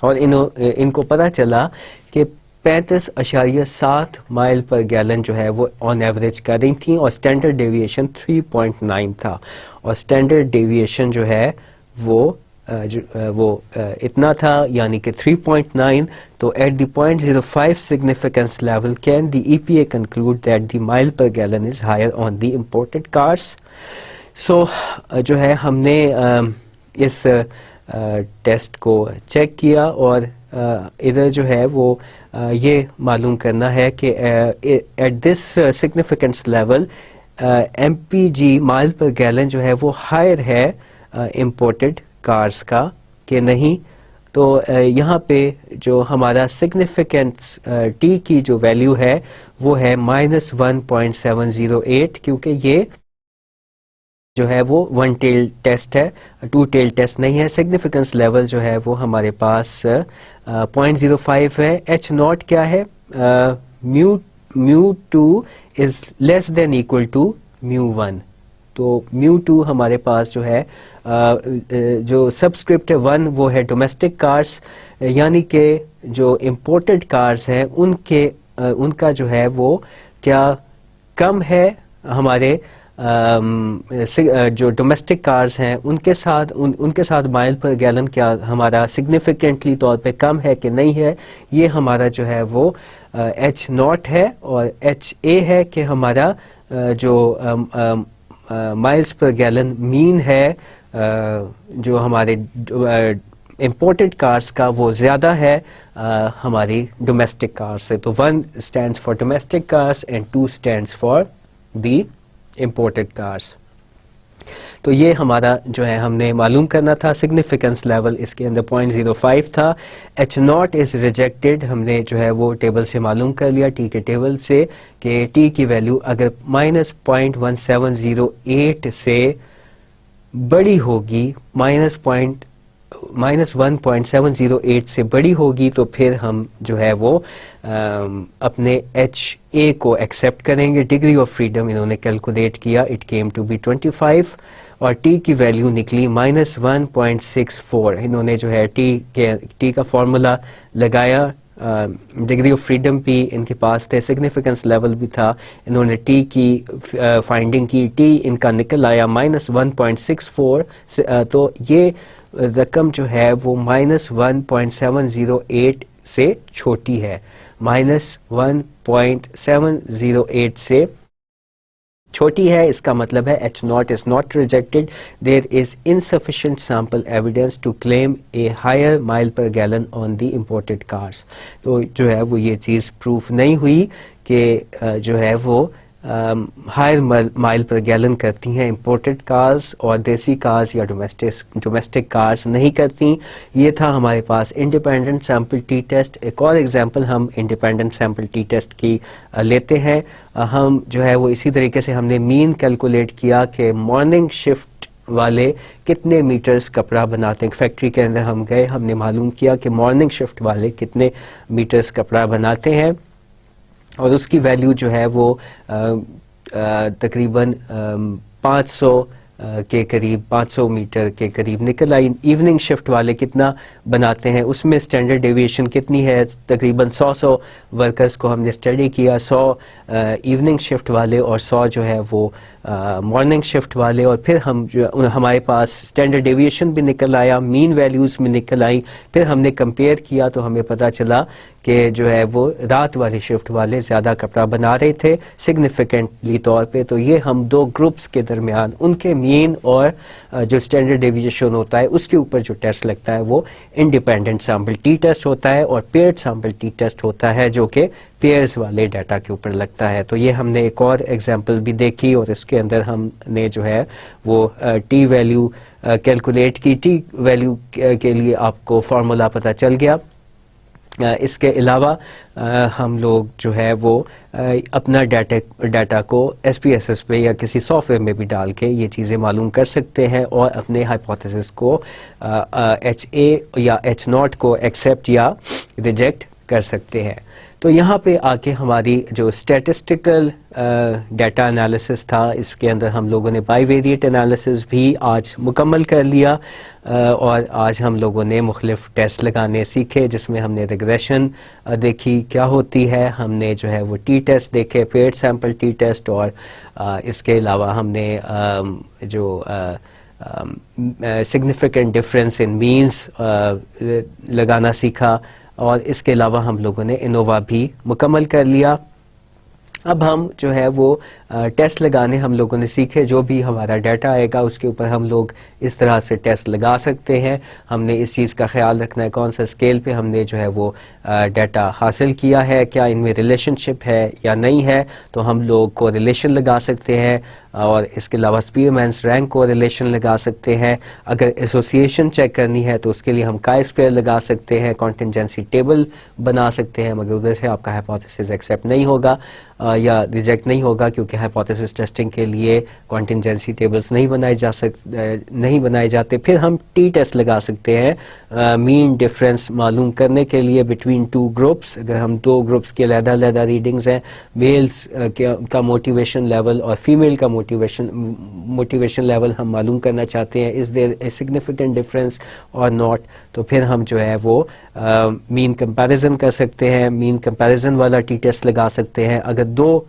اور ان کو پتہ چلا کہ 35.7 مائل پر گیلن جو ہے وہ آن ایوریج کر رہی تھیں, اور اسٹینڈرڈ ڈیویشن 3.9 تھا, اور اسٹینڈرڈ ڈیویشن جو ہے وہ اتنا تھا, یعنی کہ 3.9. تو at the 0.05 significance level can the EPA conclude that the mile per gallon is higher on the imported cars. So جو ہے ہم نے اس ٹیسٹ کو چیک کیا اور ادھر جو ہے وہ یہ معلوم کرنا ہے کہ at this significance level M P G mile per gallon جو ہے وہ ہائر ہے امپورٹڈ کارز کا کہ نہیں. تو یہاں پہ جو ہمارا سگنیفیکنس ٹی کی جو ویلیو ہے وہ ہے -1.708, کیونکہ یہ جو ہے وہ 1 ٹیل ٹیسٹ ہے, 2 ٹیل ٹیسٹ نہیں ہے. سگنیفیکنس لیول جو ہے وہ ہمارے پاس 0.05 ہے. ایچ ناٹ کیا ہے, μ2 از لیس دین ایکول ٹو μ1. تو μ2 ہمارے پاس جو ہے جو سبسکرپٹ 1 وہ ہے ڈومیسٹک کارز, یعنی کہ جو امپورٹڈ کارز ہیں ان کا جو ہے وہ کیا کم ہے ہمارے جو ڈومیسٹک کارز ہیں ان کے ساتھ مائل پر گیلن کیا ہمارا سگنیفیکنٹلی طور پہ کم ہے کہ نہیں ہے. یہ ہمارا جو ہے وہ ایچ ناٹ ہے, اور ایچ اے ہے کہ ہمارا جو مائلز پر گیلن مین ہے جو ہمارے امپورٹڈ کارز کا وہ زیادہ ہے ہماری ڈومیسٹک کار سے. تو 1 stands for domestic cars and 2 stands for the imported cars. تو یہ ہمارا جو ہے ہم نے معلوم کرنا تھا. سگنیفیکنس لیول اس کے اندر 0.05 تھا. ایچ ناٹ از ریجیکٹڈ, ہم نے جو ہے وہ ٹیبل سے معلوم کر لیا, ٹی کے ٹیبل سے, کہ ٹی کی ویلیو اگر -0.1708 سے بڑی ہوگی, -1.708 سے بڑی ہوگی, تو پھر ہم جو ہے وہ اپنے ایچ اے کو ایکسیپٹ کریں گے. ڈگری آف فریڈم انہوں نے کیلکولیٹ کیا, اٹ کیم ٹو بی 25, اور ٹی کی ویلیو نکلی -1.64. انہوں نے جو ہے ٹی کا فارمولا لگایا, ڈگری آف فریڈم بھی ان کے پاس تھے, سگنیفیکنس لیول بھی تھا, انہوں نے ٹی کی فائنڈنگ کی, ٹی ان کا نکل آیا -1.64. تو یہ رقم جو ہے وہ -1.708 سے چھوٹی ہے, -1.708 سے چھوٹی ہے. اس کا مطلب ہے H not is not rejected, there is insufficient sample evidence to claim a higher mile per gallon on the imported cars. تو جو ہے وہ یہ چیز پروف نہیں ہوئی کہ جو ہے وہ ہائر مائل پر گیلن کرتی ہیں امپورٹڈ کارز, اور دیسی کارز یا ڈومیسٹک کارز نہیں کرتی. یہ تھا ہمارے پاس انڈیپینڈنٹ سیمپل ٹی ٹیسٹ. ایک اور ایگزامپل ہم انڈیپینڈنٹ سیمپل ٹی ٹیسٹ کی لیتے ہیں. ہم جو ہے وہ اسی طریقے سے ہم نے مین کیلکولیٹ کیا کہ مارننگ شفٹ والے کتنے میٹرز کپڑا بناتے ہیں. فیکٹری کے اندر ہم گئے, ہم نے معلوم کیا کہ مارننگ شفٹ والے کتنے میٹرز کپڑا بناتے ہیں, اور اس کی ویلیو جو ہے وہ تقریباً 500 کے قریب 500 میٹر کے قریب نکل آئی. ایوننگ شفٹ والے کتنا بناتے ہیں, اس میں اسٹینڈرڈ ڈیویشن کتنی ہے, تقریباً 100 ورکرز کو ہم نے اسٹڈی کیا, 100 ایوننگ شفٹ والے اور 100 جو ہے وہ مارننگ شفٹ والے, اور پھر ہمارے پاس اسٹینڈرڈ ڈیویشن بھی نکل آیا, مین ویلیوز بھی نکل آئیں. پھر ہم نے کمپیئر کیا تو ہمیں پتہ چلا کہ جو ہے وہ رات والی شفٹ والے زیادہ کپڑا بنا رہے تھے سگنیفیکنٹلی طور پہ. تو یہ ہم دو گروپس کے درمیان ان کے مین اور جو اسٹینڈرڈ ڈیویشن ہوتا ہے اس کے اوپر جو ٹیسٹ لگتا ہے وہ انڈیپینڈنٹ سیمپل ٹی ٹیسٹ ہوتا ہے, اور پیئرڈ سیمپل ٹی ٹیسٹ ہوتا ہے جو کہ پیئرز والے ڈیٹا کے اوپر لگتا ہے. تو یہ ہم نے ایک اور ایگزامپل بھی دیکھی, اور اس کے اندر ہم نے جو ہے وہ ٹی ویلیو کیلکولیٹ کی. ٹی ویلیو کے لیے آپ کو فارمولا پتہ چل گیا. اس کے علاوہ ہم لوگ جو ہے وہ اپنا ڈیٹا کو ایس پی ایس ایس پہ یا کسی سافٹ ویئر میں بھی ڈال کے یہ چیزیں معلوم کر سکتے ہیں, اور اپنے ہائپوتھیسس کو ایچ اے یا ایچ ناٹ کو ایکسیپٹ یا ریجیکٹ کر سکتے ہیں. تو یہاں پہ آ کے ہماری جو اسٹیٹسٹیکل ڈیٹا انالیسس تھا, اس کے اندر ہم لوگوں نے بائی ویریٹ انالیسس بھی آج مکمل کر لیا, اور آج ہم لوگوں نے مختلف ٹیسٹ لگانے سیکھے, جس میں ہم نے ریگریشن دیکھی کیا ہوتی ہے, ہم نے جو ہے وہ ٹی ٹیسٹ دیکھے, پیئرڈ سیمپل ٹی ٹیسٹ, اور اس کے علاوہ ہم نے جو سگنیفیکنٹ ڈفرینس ان مینس لگانا سیکھا, اور اس کے علاوہ ہم لوگوں نے انووا بھی مکمل کر لیا. اب ہم جو ہے وہ ٹیسٹ لگانے ہم لوگوں نے سیکھے. جو بھی ہمارا ڈیٹا آئے گا اس کے اوپر ہم لوگ اس طرح سے ٹیسٹ لگا سکتے ہیں. ہم نے اس چیز کا خیال رکھنا ہے کون سا اسکیل پہ ہم نے جو ہے وہ ڈیٹا حاصل کیا ہے, کیا ان میں ریلیشن شپ ہے یا نہیں ہے. تو ہم لوگ کو ریلیشن لگا سکتے ہیں, اور اس کے علاوہ اسپیئرمینس رینک کو ریلیشن لگا سکتے ہیں. اگر ایسوسیشن چیک کرنی ہے تو اس کے لیے ہم کائی اسکوائر لگا سکتے ہیں, کانٹینجنسی ٹیبل بنا سکتے ہیں, مگر ادھر سے آپ کا ہائپوتھیسس ایکسیپٹ نہیں ہوگا یا ریجیکٹ نہیں ہوگا, کیونکہ ہائپوتھیسس ٹیسٹنگ کے لیے کانٹینجنسی ٹیبلز نہیں بنائے جاتے. پھر ہم ٹی ٹیسٹ لگا سکتے ہیں مین ڈفرینس معلوم کرنے کے لیے بٹوین ٹو گروپس. اگر ہم دو گروپس کے علیحدہ ریڈنگز ہیں, میلز کا موٹیویشن لیول اور فیمیل کا موٹیویشن لیول ہم معلوم کرنا چاہتے ہیں, از دیر اے سگنیفیکنٹ ڈفرینس اور ناٹ, تو پھر ہم جو ہے وہ مین کمپیریزن کر سکتے ہیں, مین کمپیریزن والا ٹی ٹیسٹ لگا سکتے ہیں. اگر دو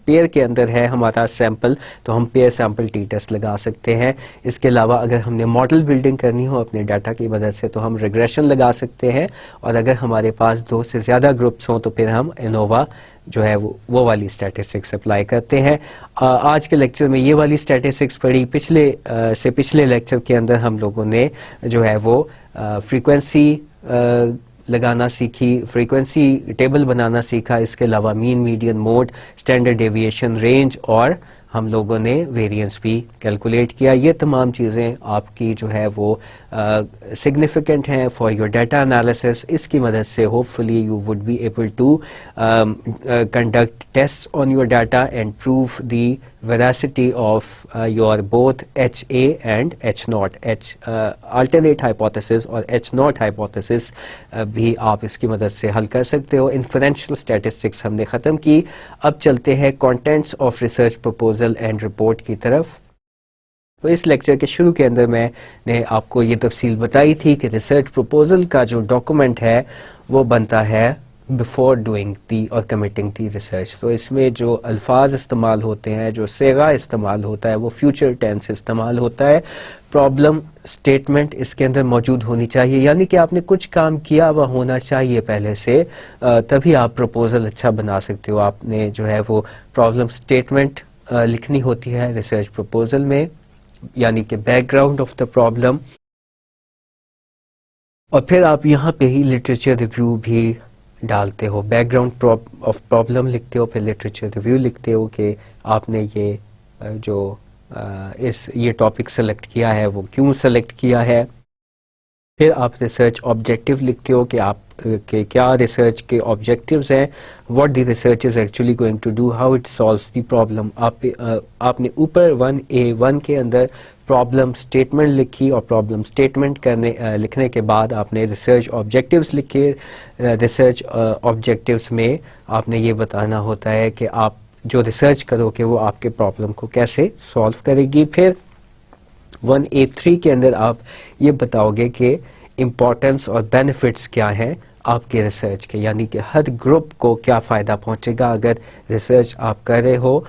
پیئر کے اندر ہے ہمارا سیمپل تو ہم پیئر سیمپل ٹی ٹیسٹ لگا سکتے ہیں. اس کے علاوہ اگر ہم نے ماڈل بلڈنگ کرنی ہو اپنے ڈیٹا کی مدد سے تو ہم ریگریشن لگا سکتے ہیں, اور اگر ہمارے پاس 2 سے زیادہ گروپس ہوں تو پھر ہم انووا جو ہے وہ والی اسٹیٹسٹکس اپلائی کرتے ہیں. آج کے لیکچر میں یہ والی اسٹیٹسٹکس پڑھی. پچھلے لیکچر کے اندر ہم لوگوں نے جو ہے وہ فریکوینسی لگانا سیکھی, فریکوینسی ٹیبل بنانا سیکھا. اس کے علاوہ mean, median, mode, standard deviation, range, اور ہم لوگوں نے ویریئنس بھی کیلکولیٹ کیا. یہ تمام چیزیں آپ کی جو ہے وہ سگنیفیکنٹ ہیں فار یور ڈیٹا انالیسس. اس کی مدد سے hopefully you would be able to conduct test on your data and prove the veracity of your both HA and H naught, alternate hypothesis اور H naught hypothesis بھی آپ اس کی مدد سے حل کر سکتے ہو. انفرینشیل اسٹیٹسٹکس ہم نے ختم کی. اب چلتے ہیں contents of research proposal and report کی طرف. تو اس لیکچر کے شروع کے اندر میں نے آپ کو یہ تفصیل بتائی تھی کہ ریسرچ پروپوزل کا جو ڈاکومنٹ ہے وہ بنتا ہے بفور ڈوئنگ دی اور کمیٹنگ دی ریسرچ. تو اس میں جو الفاظ استعمال ہوتے ہیں, جو صیغہ استعمال ہوتا ہے, وہ فیوچر ٹینس استعمال ہوتا ہے. پرابلم اسٹیٹمنٹ اس کے اندر موجود ہونی چاہیے, یعنی کہ آپ نے کچھ کام کیا ہوا ہونا چاہیے پہلے سے, تبھی آپ پروپوزل اچھا بنا سکتے ہو. آپ نے جو ہے وہ پرابلم اسٹیٹمنٹ لکھنی ہوتی ہے ریسرچ پروپوزل میں, یعنی کہ back ground of the problem, اور پھر آپ یہاں پہ ہی لٹریچر ریویو بھی ڈالتے ہو. بیک گراؤنڈ آف پرابلم لکھتے ہو, پھر لٹریچر ریویو لکھتے ہو کہ آپ نے یہ ٹاپک سلیکٹ کیا ہے وہ کیوں سلیکٹ کیا ہے. پھر آپ ریسرچ آبجیکٹیو لکھتے ہو کہ آپ کے کیا ریسرچ کے آبجیکٹیوز ہیں, what the research is actually going to do, how it solves the problem. آپ نے اوپر 1A1 کے اندر پرابلم اسٹیٹمنٹ لکھی, اور پرابلم اسٹیٹمنٹ لکھنے کے بعد آپ نے ریسرچ آبجیکٹیوز لکھے. ریسرچ آبجیکٹیوز میں آپ نے یہ بتانا ہوتا ہے کہ آپ جو ریسرچ کرو گے وہ آپ کے پرابلم کو کیسے سالو کرے گی. پھر 1A3 کے اندر آپ یہ بتاؤ گے کہ امپورٹنس اور بینیفٹس کیا ہیں آپ کے ریسرچ کے, یعنی کہ ہر گروپ کو کیا فائدہ پہنچے گا اگر ریسرچ آپ کر رہے ہو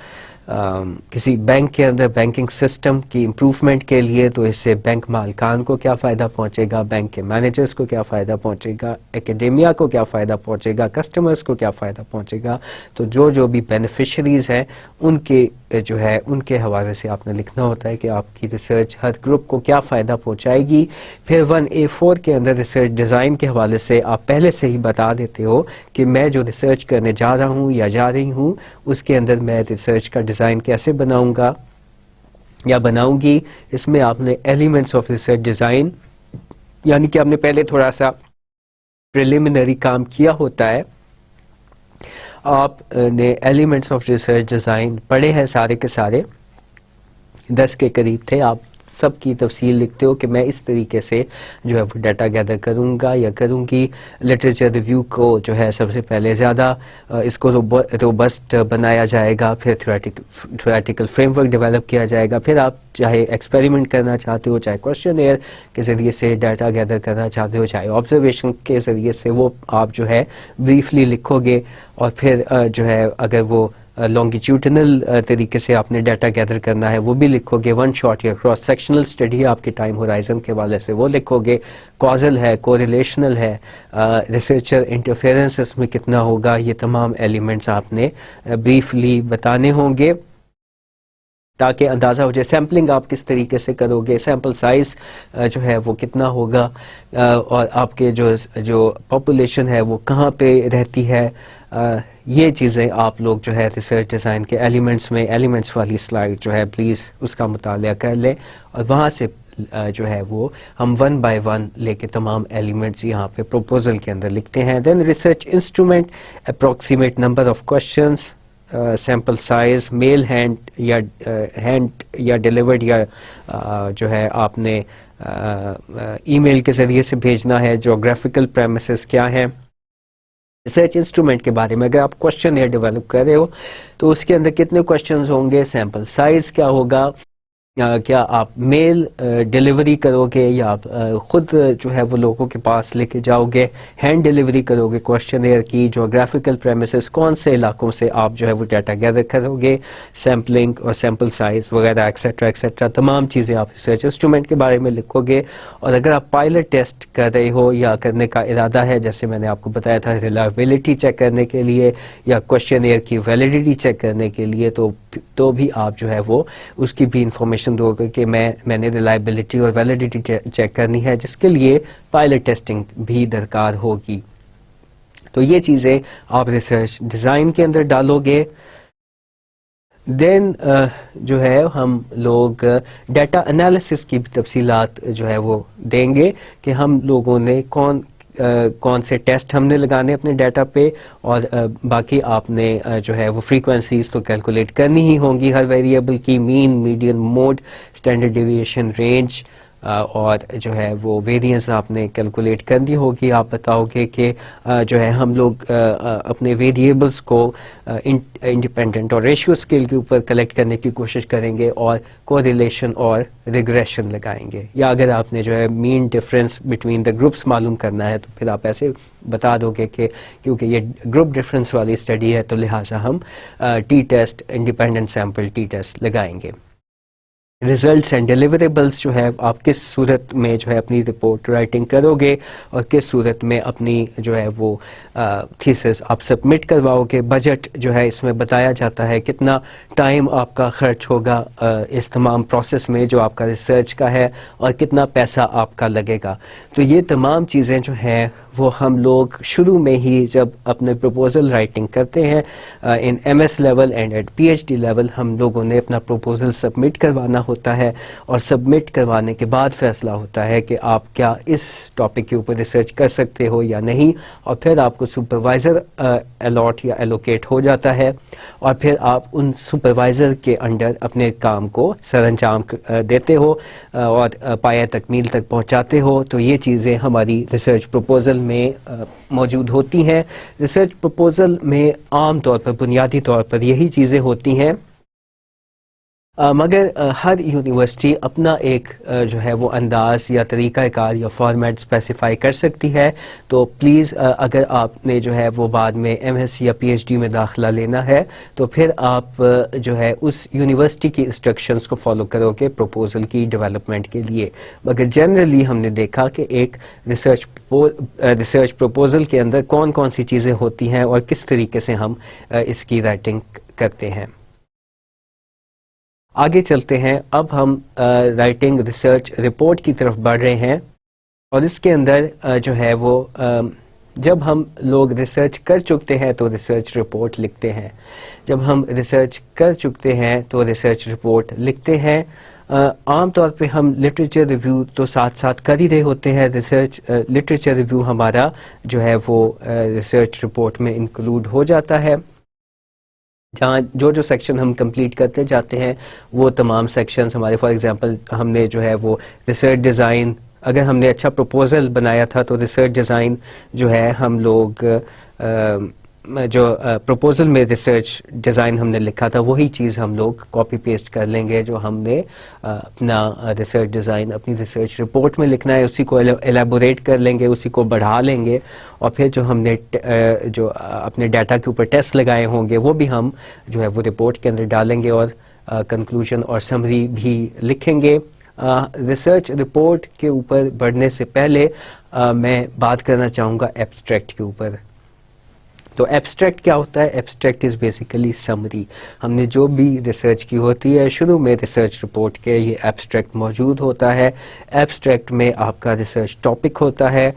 کسی بینک کے اندر بینکنگ سسٹم کی امپروومنٹ کے لیے, تو اس سے بینک مالکان کو کیا فائدہ پہنچے گا, بینک کے مینیجرز کو کیا فائدہ پہنچے گا, اکیڈیمیا کو کیا فائدہ پہنچے گا, کسٹمرز کو کیا فائدہ پہنچے گا. تو جو بھی بینیفیشریز ہیں ان کے جو ہے ان کے حوالے سے آپ نے لکھنا ہوتا ہے کہ آپ کی ریسرچ ہر گروپ کو کیا فائدہ پہنچائے گی. پھر 1A4 کے اندر ریسرچ ڈیزائن کے حوالے سے آپ پہلے سے ہی بتا دیتے ہو کہ میں جو ریسرچ کرنے جا رہا ہوں یا جا رہی ہوں اس کے اندر میں ریسرچ کا ڈیزائن کیسے بناؤں گا یا بناؤں گی. اس میں آپ نے ایلیمنٹس آف ریسرچ ڈیزائن یعنی کہ آپ نے پہلے تھوڑا سا پریلیمنری کام کیا ہوتا ہے, آپ نے ایلیمنٹس آف ریسرچ ڈیزائن پڑھے ہیں سارے کے سارے, 10 کے قریب تھے. آپ سب کی تفصیل لکھتے ہو کہ میں اس طریقے سے جو ہے وہ ڈیٹا گیدر کروں گا یا کروں گی. لٹریچر ریویو کو جو ہے سب سے پہلے زیادہ اس کو روبسٹ بنایا جائے گا, پھر تھیوریٹیکل فریم ورک ڈیولپ کیا جائے گا. پھر آپ چاہے ایکسپیریمنٹ کرنا چاہتے ہو, چاہے کوشچن ایئر کے ذریعے سے ڈیٹا گیدر کرنا چاہتے ہو, چاہے آبزرویشن کے ذریعے سے, وہ آپ جو ہے بریفلی لکھو گے. اور پھر جو ہے اگر وہ لانگیٹیوڈنل طریقے سے آپ نے ڈیٹا گیدر کرنا ہے وہ بھی لکھو گے. ون شاٹ یا کراس سیکشنل اسٹڈی آپ کے ٹائم ہورائزن کے حوالے سے وہ لکھو گے. کازل ہے, کوریلیشنل ہے, ریسرچر انٹرفیئرنس اس میں کتنا ہوگا, یہ تمام ایلیمنٹس آپ نے بریفلی بتانے ہوں گے تاکہ اندازہ ہو جائے. سیمپلنگ آپ کس طریقے سے کرو گے, سیمپل سائز جو ہے وہ کتنا ہوگا, اور آپ کے جو پاپولیشن ہے وہ کہاں پہ رہتی ہے. یہ چیزیں آپ لوگ جو ہے ریسرچ ڈیزائن کے ایلیمنٹس والی سلائڈ جو ہے پلیز اس کا مطالعہ کر لیں, اور وہاں سے جو ہے وہ ہم 1 by 1 لے کے تمام ایلیمنٹس یہاں پہ پروپوزل کے اندر لکھتے ہیں. Then research instrument, approximate number of questions, sample size, mail hand یا ڈیلیورڈ یا جو ہے آپ نے ای میل کے ذریعے سے بھیجنا ہے. جیوگرافیکل پریمیسز کیا ہیں. ریسرچ انسٹرومنٹ کے بارے میں اگر آپ کوشچن ایئر ڈیولپ کر رہے ہو تو اس کے اندر کتنے کوشچنز ہوں گے, سیمپل سائز کیا ہوگا, کیا آپ میل ڈیلیوری کرو گے یا آپ خود جو ہے وہ لوگوں کے پاس لے کے جاؤ گے, ہینڈ ڈیلیوری کرو گے کوشچن ایئر کی, جیوگرافیکل پریمیسز کون سے علاقوں سے آپ جو ہے وہ ڈیٹا گیدر کرو گے, سیمپلنگ اور سیمپل سائز وغیرہ ایکسیٹرا تمام چیزیں آپ ریسرچ انسٹرومنٹ کے بارے میں لکھو گے. اور اگر آپ پائلٹ ٹیسٹ کر رہے ہو یا کرنے کا ارادہ ہے, جیسے میں نے آپ کو بتایا تھا ریلائبلٹی چیک کرنے کے لیے یا کوشچن ایئر کی ویلیڈیٹی چیک کرنے کے لیے, تو بھی آپ جو ہے وہ اس کی بھی انفارمیشن دو گے کہ میں نے ریلائبلٹی اور ویلیڈیٹی چیک کرنی ہے, جس کے لیے پائلٹ ٹیسٹنگ بھی درکار ہوگی. تو یہ چیزیں آپ ریسرچ ڈیزائن کے اندر ڈالو گے. دین جو ہے ہم لوگ ڈیٹا انالیسس کی بھی تفصیلات جو ہے وہ دیں گے کہ ہم لوگوں نے کون سے ٹیسٹ ہم نے لگانے اپنے ڈیٹا پہ, اور باقی آپ نے جو ہے وہ فریکوینسیز تو کیلکولیٹ کرنی ہی ہوں گی ہر ویریبل کی, mean, median, mode, standard deviation, range, اور جو ہے وہ ویریئنس آپ نے کیلکولیٹ کرنی ہوگی. آپ بتاؤ گے کہ جو ہے ہم لوگ اپنے ویریبلس کو انڈیپینڈنٹ اور ریشیو اسکیل کے اوپر کلیکٹ کرنے کی کوشش کریں گے اور کوریلیشن اور ریگریشن لگائیں گے. یا اگر آپ نے جو ہے mean difference between the groups معلوم کرنا ہے تو پھر آپ ایسے بتا دو گے کہ کیونکہ یہ گروپ ڈفرینس والی اسٹڈی ہے تو لہٰذا ہم T test, independent sample T test لگائیں گے. ریزلٹس اینڈ ڈیلیوریبلس جو ہے آپ کس صورت میں جو ہے اپنی رپورٹ رائٹنگ کرو گے اور کس صورت میں اپنی جو ہے وہ تھیسس آپ سبمٹ کرواؤ گے. بجٹ جو ہے اس میں بتایا جاتا ہے کتنا ٹائم آپ کا خرچ ہوگا اس تمام پروسیس میں جو آپ کا ریسرچ کا ہے, اور کتنا پیسہ آپ کا لگے گا. تو یہ تمام چیزیں جو ہیں وہ ہم لوگ شروع میں ہی جب اپنے پروپوزل رائٹنگ کرتے ہیں in M S level and at P H D level, ہم لوگوں نے اپنا پروپوزل سبمٹ کروانا ہوتا ہے, اور سبمٹ کروانے کے بعد فیصلہ ہوتا ہے کہ آپ کیا اس ٹاپک کے اوپر ریسرچ کر سکتے ہو یا نہیں, اور پھر آپ کو سپروائزر الاٹ یا ایلوکیٹ ہو جاتا ہے. اور پھر آپ ان سپروائزر کے انڈر اپنے کام کو سر انجام دیتے ہو اور پایہ تکمیل تک پہنچاتے ہو. تو یہ چیزیں ہماری ریسرچ پروپوزل میں موجود ہوتی ہیں. ریسرچ پروپوزل میں عام طور پر بنیادی طور پر یہی چیزیں ہوتی ہیں, مگر ہر یونیورسٹی اپنا ایک جو ہے وہ انداز یا طریقہ کار یا فارمیٹ اسپیسیفائی کر سکتی ہے. تو پلیز اگر آپ نے جو ہے وہ بعد میں ایم ایس سی یا پی ایچ ڈی میں داخلہ لینا ہے تو پھر آپ جو ہے اس یونیورسٹی کی انسٹرکشنز کو فالو کرو گے پروپوزل کی ڈیولپمنٹ کے لیے. مگر جنرلی ہم نے دیکھا کہ ایک ریسرچ پروپوزل کے اندر کون کون سی چیزیں ہوتی ہیں اور کس طریقے سے ہم اس کی رائٹنگ کرتے ہیں. آگے چلتے ہیں. اب ہم رائٹنگ ریسرچ رپورٹ کی طرف بڑھ رہے ہیں, اور اس کے اندر جو ہے وہ جب ہم لوگ ریسرچ کر چکتے ہیں تو ریسرچ رپورٹ لکھتے ہیں. جب ہم ریسرچ کر چکتے ہیں تو ریسرچ رپورٹ لکھتے ہیں. عام طور پہ ہم لٹریچر ریویو تو ساتھ ساتھ کر ہی رہے ہوتے ہیں. ریسرچ لٹریچر ریویو ہمارا جو ہے وہ ریسرچ رپورٹ میں انکلوڈ ہو جاتا ہے, جہاں جو سیکشن ہم کمپلیٹ کرتے جاتے ہیں وہ تمام سیکشنز ہمارے, فار ایگزامپل ہم نے جو ہے وہ ریسرچ ڈیزائن, اگر ہم نے اچھا پروپوزل بنایا تھا تو ریسرچ ڈیزائن جو ہے ہم لوگ جو پروپوزل میں ریسرچ ڈیزائن ہم نے لکھا تھا وہی چیز ہم لوگ کاپی پیسٹ کر لیں گے جو ہم نے اپنا ریسرچ ڈیزائن اپنی ریسرچ رپورٹ میں لکھنا ہے, اسی کو ایلیبوریٹ کر لیں گے, اسی کو بڑھا لیں گے, اور پھر جو ہم نے جو اپنے ڈیٹا کے اوپر ٹیسٹ لگائے ہوں گے وہ بھی ہم جو ہے وہ رپورٹ کے اندر ڈالیں گے, اور کنکلوژن اور سمری بھی لکھیں گے. ریسرچ رپورٹ کے اوپر بڑھنے سے پہلے میں بات کرنا چاہوں گا ایبسٹریکٹ کے اوپر. تو ایبسٹریکٹ کیا ہوتا ہے؟ Abstract is basically summary. ہم نے جو بھی ریسرچ کی ہوتی ہے شروع میں ریسرچ رپورٹ کے یہ ایبسٹریکٹ موجود ہوتا ہے. ایبسٹریکٹ میں آپ کا ریسرچ ٹاپک ہوتا ہے,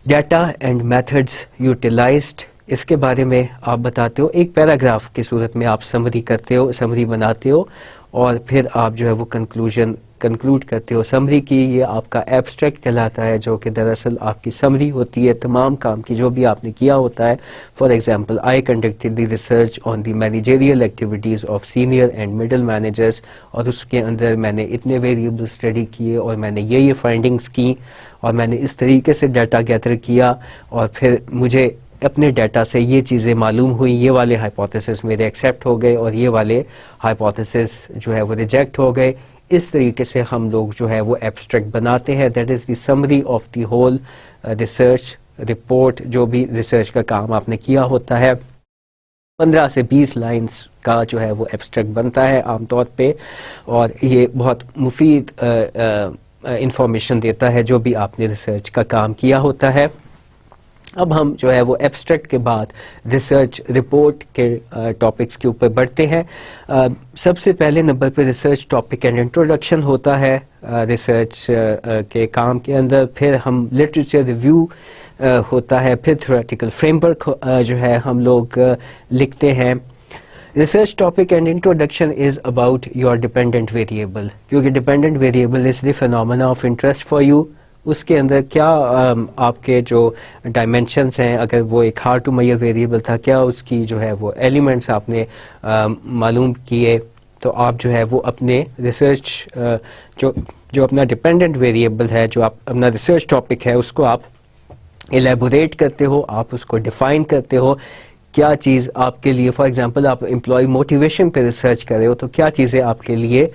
ڈیٹا اینڈ میتھڈز یوٹیلائزڈ, اس کے بارے میں آپ بتاتے ہو, ایک پیراگراف کی صورت میں آپ سمری کرتے ہو, سمری بناتے ہو, اور پھر آپ جو ہے وہ کنکلوڈ کرتے ہو سمری کی. یہ آپ کا ایبسٹریکٹ کہلاتا ہے, جو کہ دراصل آپ کی سمری ہوتی ہے تمام کام کی جو بھی آپ نے کیا ہوتا ہے. For example I conducted the research on the managerial activities of senior and middle managers, اور اس کے اندر میں نے اتنے ویریبل اسٹڈی کیے اور میں نے یہ فائنڈنگز کی, اور میں نے اس طریقے سے ڈیٹا گیدر کیا, اور پھر مجھے اپنے ڈیٹا سے یہ چیزیں معلوم ہوئی, یہ والے ہائپوتھیسس میرے ایکسیپٹ ہو گئے اور یہ والے ہائپوتھیسس جو ہے وہ ریجیکٹ ہو گئے. اس طریقے سے ہم لوگ جو ہے وہ ایبسٹریکٹ بناتے ہیں. That is the summary of the whole research report. جو بھی ریسرچ کا کام آپ نے کیا ہوتا ہے 15 سے 20 لائنز کا جو ہے وہ ایبسٹریکٹ بنتا ہے عام طور پہ, اور یہ بہت مفید انفارمیشن دیتا ہے جو بھی آپ نے ریسرچ کا کام کیا ہوتا ہے. اب ہم جو ہے وہ ایبسٹریکٹ کے بعد ریسرچ رپورٹ کے ٹاپکس کے اوپر بڑھتے ہیں. سب سے پہلے نمبر پہ ریسرچ ٹاپک اینڈ انٹروڈکشن ہوتا ہے ریسرچ کے کام کے اندر. پھر ہم لٹریچر ریویو ہوتا ہے, پھر تھیوریٹیکل فریم ورک جو ہے ہم لوگ لکھتے ہیں. Research topic and introduction is about your dependent variable, کیونکہ dependent variable is the phenomena of interest for you. اس کے اندر کیا آپ کے جو ڈائمینشنس ہیں, اگر وہ ایک ہارڈ ٹو میئر ویریبل تھا, کیا اس کی جو ہے وہ ایلیمنٹس آپ نے معلوم کیے, تو آپ جو ہے وہ اپنے ریسرچ جو اپنا ڈیپینڈنٹ ویریبل ہے, جو آپ اپنا ریسرچ ٹاپک ہے, اس کو آپ ایلیبوریٹ کرتے ہو, آپ اس کو ڈیفائن کرتے ہو. کیا چیز آپ کے لیے, فار ایگزامپل آپ امپلائی موٹیویشن پہ ریسرچ کر رہے ہو, تو کیا چیزیں آپ کے لیے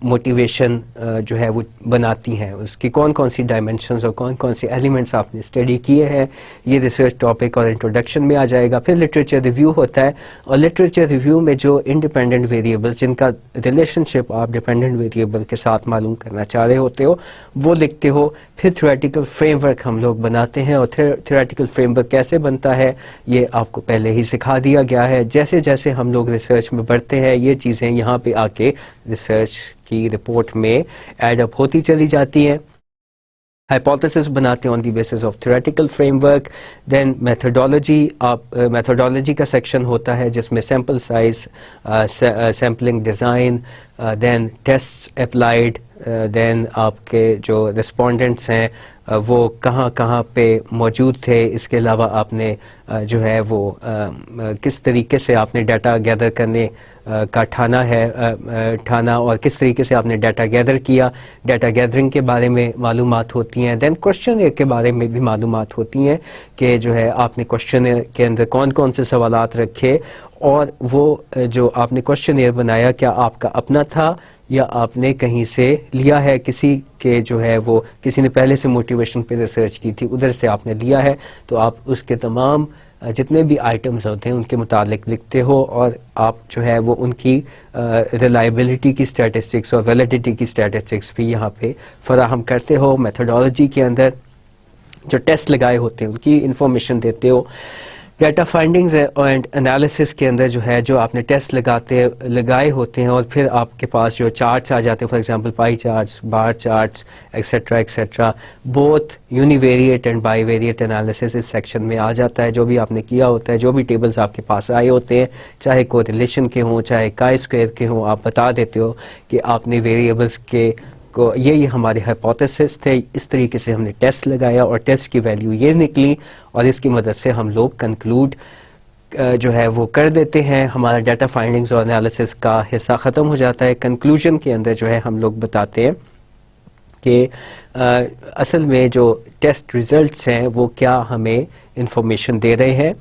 موٹیویشن جو ہے وہ بناتی ہیں, اس کی کون کون سی ڈائمینشنز اور کون کون سی ایلیمنٹس آپ نے اسٹڈی کیے ہیں, یہ ریسرچ ٹاپک اور انٹروڈکشن میں آ جائے گا. پھر لٹریچر ریویو ہوتا ہے, اور لٹریچر ریویو میں جو انڈیپینڈنٹ ویریبل جن کا ریلیشن شپ آپ ڈیپینڈنٹ ویریبل کے ساتھ معلوم کرنا چاہ رہے ہوتے ہو وہ لکھتے ہو. پھر تھیوریٹیکل فریم ورک ہم لوگ بناتے ہیں, اور تھیوریٹیکل فریم ورک کیسے بنتا ہے یہ آپ کو پہلے ہی سکھا دیا گیا ہے. جیسے جیسے ہم لوگ ریسرچ میں بڑھتے ہیں یہ چیزیں یہاں پہ آ کے ریسرچ کی رپورٹ میں ایڈ اپ ہوتی چلی جاتی ہیں. ہائپوتھیسس بناتے ہیں on the basis of theoretical framework. Then methodology, آپ میتھڈولوجی کا سیکشن ہوتا ہے جس میں sample size, sampling design, then test applied, then آپ کے جو رسپونڈنٹس ہیں وہ کہاں کہاں پہ موجود تھے. اس کے علاوہ آپ نے جو ہے وہ کس طریقے سے آپ نے ڈیٹا گیدر کرنے کا ٹھانا اور کس طریقے سے آپ نے ڈیٹا گیدر کیا. ڈیٹا گیدرنگ کے بارے میں معلومات ہوتی ہیں. دین کوشچن کے بارے میں بھی معلومات ہوتی ہیں کہ جو ہے آپ نے کوشچن کے اندر کون کون سے سوالات رکھے, اور وہ جو آپ نے کوشچن بنایا کیا آپ کا اپنا تھا یا آپ نے کہیں سے لیا ہے, کسی کے جو ہے وہ کسی نے پہلے سے موٹیویشن پہ ریسرچ کی تھی ادھر سے آپ نے لیا ہے. تو آپ اس کے تمام جتنے بھی آئٹمز ہوتے ہیں ان کے متعلق لکھتے ہو, اور آپ جو ہے وہ ان کی ریلائبلٹی کی اسٹیٹسٹکس اور ویلیڈیٹی کی اسٹیٹسٹکس بھی یہاں پہ فراہم کرتے ہو. میتھڈالوجی کے اندر جو ٹیسٹ لگائے ہوتے ہیں ان کی انفارمیشن دیتے ہو. ڈیٹا فائنڈنگز اینڈ انالیسس کے اندر جو ہے جو آپ نے ٹیسٹ لگائے ہوتے ہیں اور پھر آپ کے پاس جو چارٹس آ جاتے ہیں, for example pie charts, bar charts, etcetera etcetera, both univariate and bivariate analysis اس سیکشن میں آ جاتا ہے. جو بھی آپ نے کیا ہوتا ہے, جو بھی ٹیبلز آپ کے پاس آئے ہوتے ہیں, چاہے کو ریلیشن کے ہوں چاہے کائی اسکوائر کے ہوں, آپ بتا دیتے ہو کہ آپ نے ویریبلس کے کو یہ ہمارے ہائپوتھیسس تھے, اس طریقے سے ہم نے ٹیسٹ لگایا اور ٹیسٹ کی ویلیو یہ نکلی, اور اس کی مدد سے ہم لوگ کنکلوڈ جو ہے وہ کر دیتے ہیں. ہمارا ڈیٹا فائنڈنگز اور انالیسس کا حصہ ختم ہو جاتا ہے. کنکلوژن کے اندر جو ہے ہم لوگ بتاتے ہیں کہ اصل میں جو ٹیسٹ ریزلٹس ہیں وہ کیا ہمیں انفارمیشن دے رہے ہیں.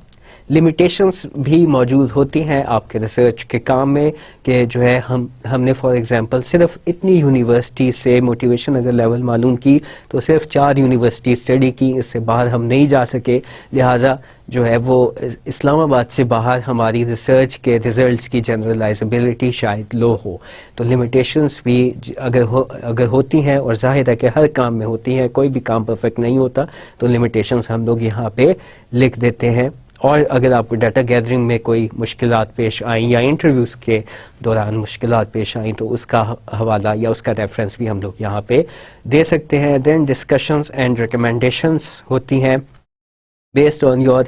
لمیٹیشنس بھی موجود ہوتی ہیں آپ کے ریسرچ کے کام میں کہ جو ہے ہم نے فار ایگزامپل صرف اتنی یونیورسٹی سے موٹیویشن اگر لیول معلوم کی تو صرف 4 یونیورسٹی اسٹڈی کی, اس سے باہر ہم نہیں جا سکے. لہٰذا جو ہے وہ اسلام آباد سے باہر ہماری ریسرچ کے ریزلٹس کی جنرلائزبلٹی شاید لو ہو. تو لمیٹیشنس بھی اگر ہوتی ہیں, اور ظاہر ہے کہ ہر کام میں ہوتی ہیں, کوئی بھی کام پرفیکٹ نہیں ہوتا, تو لمیٹیشنس ہم لوگ یہاں پہ لکھ دیتے ہیں. اور اگر آپ کو ڈیٹا گیدرنگ میں کوئی مشکلات پیش آئیں یا انٹرویوز کے دوران مشکلات پیش آئیں تو اس کا حوالہ یا اس کا ریفرنس بھی ہم لوگ یہاں پہ دے سکتے ہیں. دین ڈسکشنز اینڈ ریکمنڈیشنز ہوتی ہیں. Based on your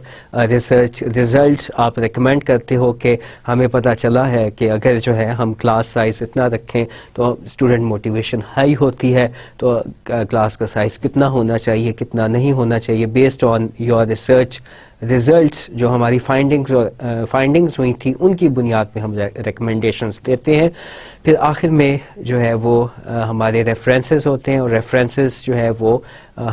research results آپ ریکمینڈ کرتے ہو کہ ہمیں پتہ چلا ہے کہ اگر جو ہے ہم کلاس سائز اتنا رکھیں تو اسٹوڈنٹ موٹیویشن ہائی ہوتی ہے, تو کلاس کا سائز کتنا ہونا چاہیے کتنا نہیں ہونا چاہیے. Based on your research results جو ہماری فائنڈنگز ہوئی تھیں ان کی بنیاد پہ ہم ریکمنڈیشنز دیتے ہیں. پھر آخر میں جو ہے وہ ہمارے ریفرنسز ہوتے ہیں, اور ریفرنسز جو ہے وہ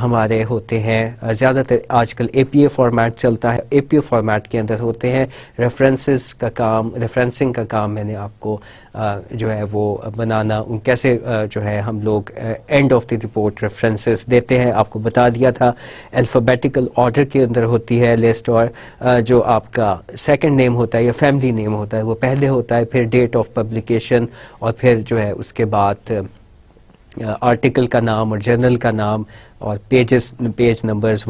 ہمارے ہوتے ہیں زیادہ تر آج کل اے پی اے فارمیٹ چلتا ہے, اے پی اے فارمیٹ کے اندر ہوتے ہیں. ریفرنسز کا کام, ریفرنسنگ کا کام میں نے آپ کو جو ہے وہ بنانا کیسے جو ہے ہم لوگ and of the report references دیتے ہیں آپ کو بتا دیا تھا. الفابیٹیکل آرڈر کے اندر ہوتی ہے لسٹ, اور جو آپ کا سیکنڈ نیم ہوتا ہے یا فیملی نیم ہوتا ہے وہ پہلے ہوتا ہے, پھر ڈیٹ آف پبلیکیشن, اور پھر جو ہے اس کے بعد آرٹیکل کا نام اور جرنل کا نام اور پیج نمبرز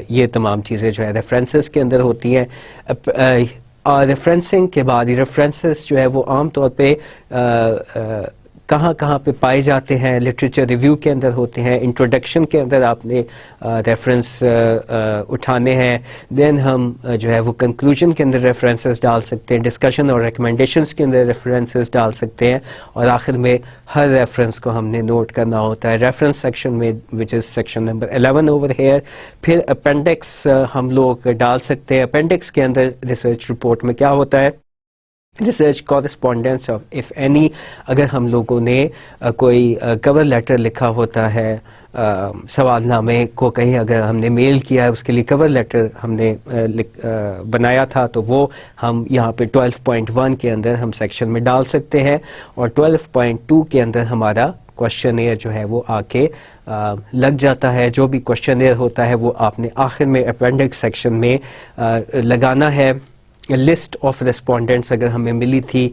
یہ تمام چیزیں جو ہے ریفرنسز کے اندر ہوتی ہیں. ریفرنسنگ کے بعد ریفرنسز جو ہے وہ عام طور پہ کہاں کہاں پہ پائے جاتے ہیں, لٹریچر ریویو کے اندر ہوتے ہیں, انٹروڈکشن کے اندر آپ نے ریفرنس اٹھانے ہیں. دین ہم جو ہے وہ کنکلوژن کے اندر ریفرنسز ڈال سکتے ہیں, ڈسکشن اور ریکمنڈیشنز کے اندر ریفرنسز ڈال سکتے ہیں, اور آخر میں ہر ریفرنس کو ہم نے نوٹ کرنا ہوتا ہے ریفرنس سیکشن میں, which is section number 11 over here. پھر اپینڈکس ہم لوگ ڈال سکتے ہیں. اپینڈکس کے اندر ریسرچ رپورٹ میں کیا ہوتا ہے, research correspondence of if any. اگر ہم لوگوں نے کوئی کور لیٹر لکھا ہوتا ہے, سوال نامے کو کہیں اگر ہم نے میل کیا ہے, اس کے لیے کور لیٹر ہم نے بنایا تھا, تو وہ ہم یہاں پہ 12.1 کے اندر ہم سیکشن میں ڈال سکتے ہیں, اور 12.2 کے اندر ہمارا کوشچن ایئر جو ہے وہ آ کے لگ جاتا ہے. جو بھی کوشچن ایئر ہوتا ہے وہ آپ نے آخر میں اپینڈکس سیکشن میں لگانا ہے. لسٹ آف ریسپونڈنٹس اگر ہمیں ملی تھی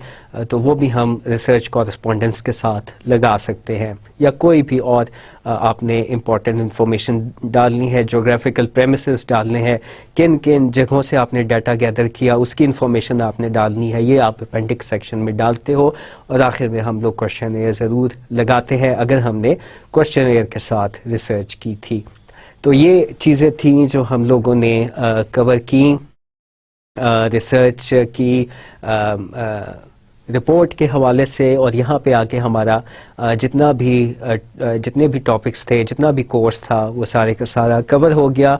تو وہ بھی ہم ریسرچ کورسپونڈنس کے ساتھ لگا سکتے ہیں, یا کوئی بھی اور آپ نے امپورٹنٹ انفارمیشن ڈالنی ہے, جغرافیکل پریمیسز ڈالنے ہیں, کن کن جگہوں سے آپ نے ڈیٹا گیدر کیا اس کی انفارمیشن آپ نے ڈالنی ہے, یہ آپ اپینڈکس سیکشن میں ڈالتے ہو. اور آخر میں ہم لوگ کوشچن ایئر ضرور لگاتے ہیں اگر ہم نے کوشچن ایئر کے ساتھ ریسرچ کی تھی. تو یہ چیزیں تھیں جو ہم لوگوں نے کور کی ریسرچ کی رپورٹ کے حوالے سے اور یہاں پہ آ کے ہمارا جتنے بھی ٹاپکس تھے، جتنا بھی کورس تھا، وہ سارے کا سارا کور ہو گیا.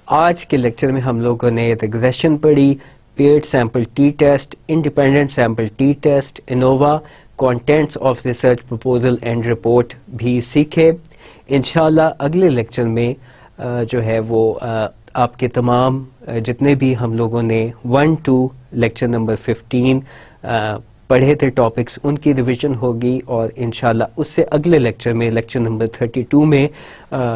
آج کے لیکچر میں ہم لوگوں نے ریگریشن پڑھی، paired sample T test, independent sample T test, Innova, contents of research proposal and report بھی سیکھے. انشاءاللہ اگلے لیکچر میں جو ہے وہ آپ کے تمام جتنے بھی ہم لوگوں نے 1 to لیکچر نمبر 15 پڑھے تھے ٹاپکس، ان کی ریویژن ہوگی، اور انشاءاللہ اس سے اگلے لیکچر میں لیکچر نمبر 32 میں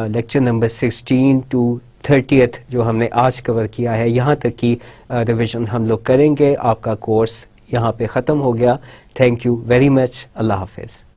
لیکچر نمبر 16 to 30 جو ہم نے آج کور کیا ہے یہاں تک کی ریویژن ہم لوگ کریں گے. آپ کا کورس یہاں پہ ختم ہو گیا. Thank you very much. اللہ حافظ.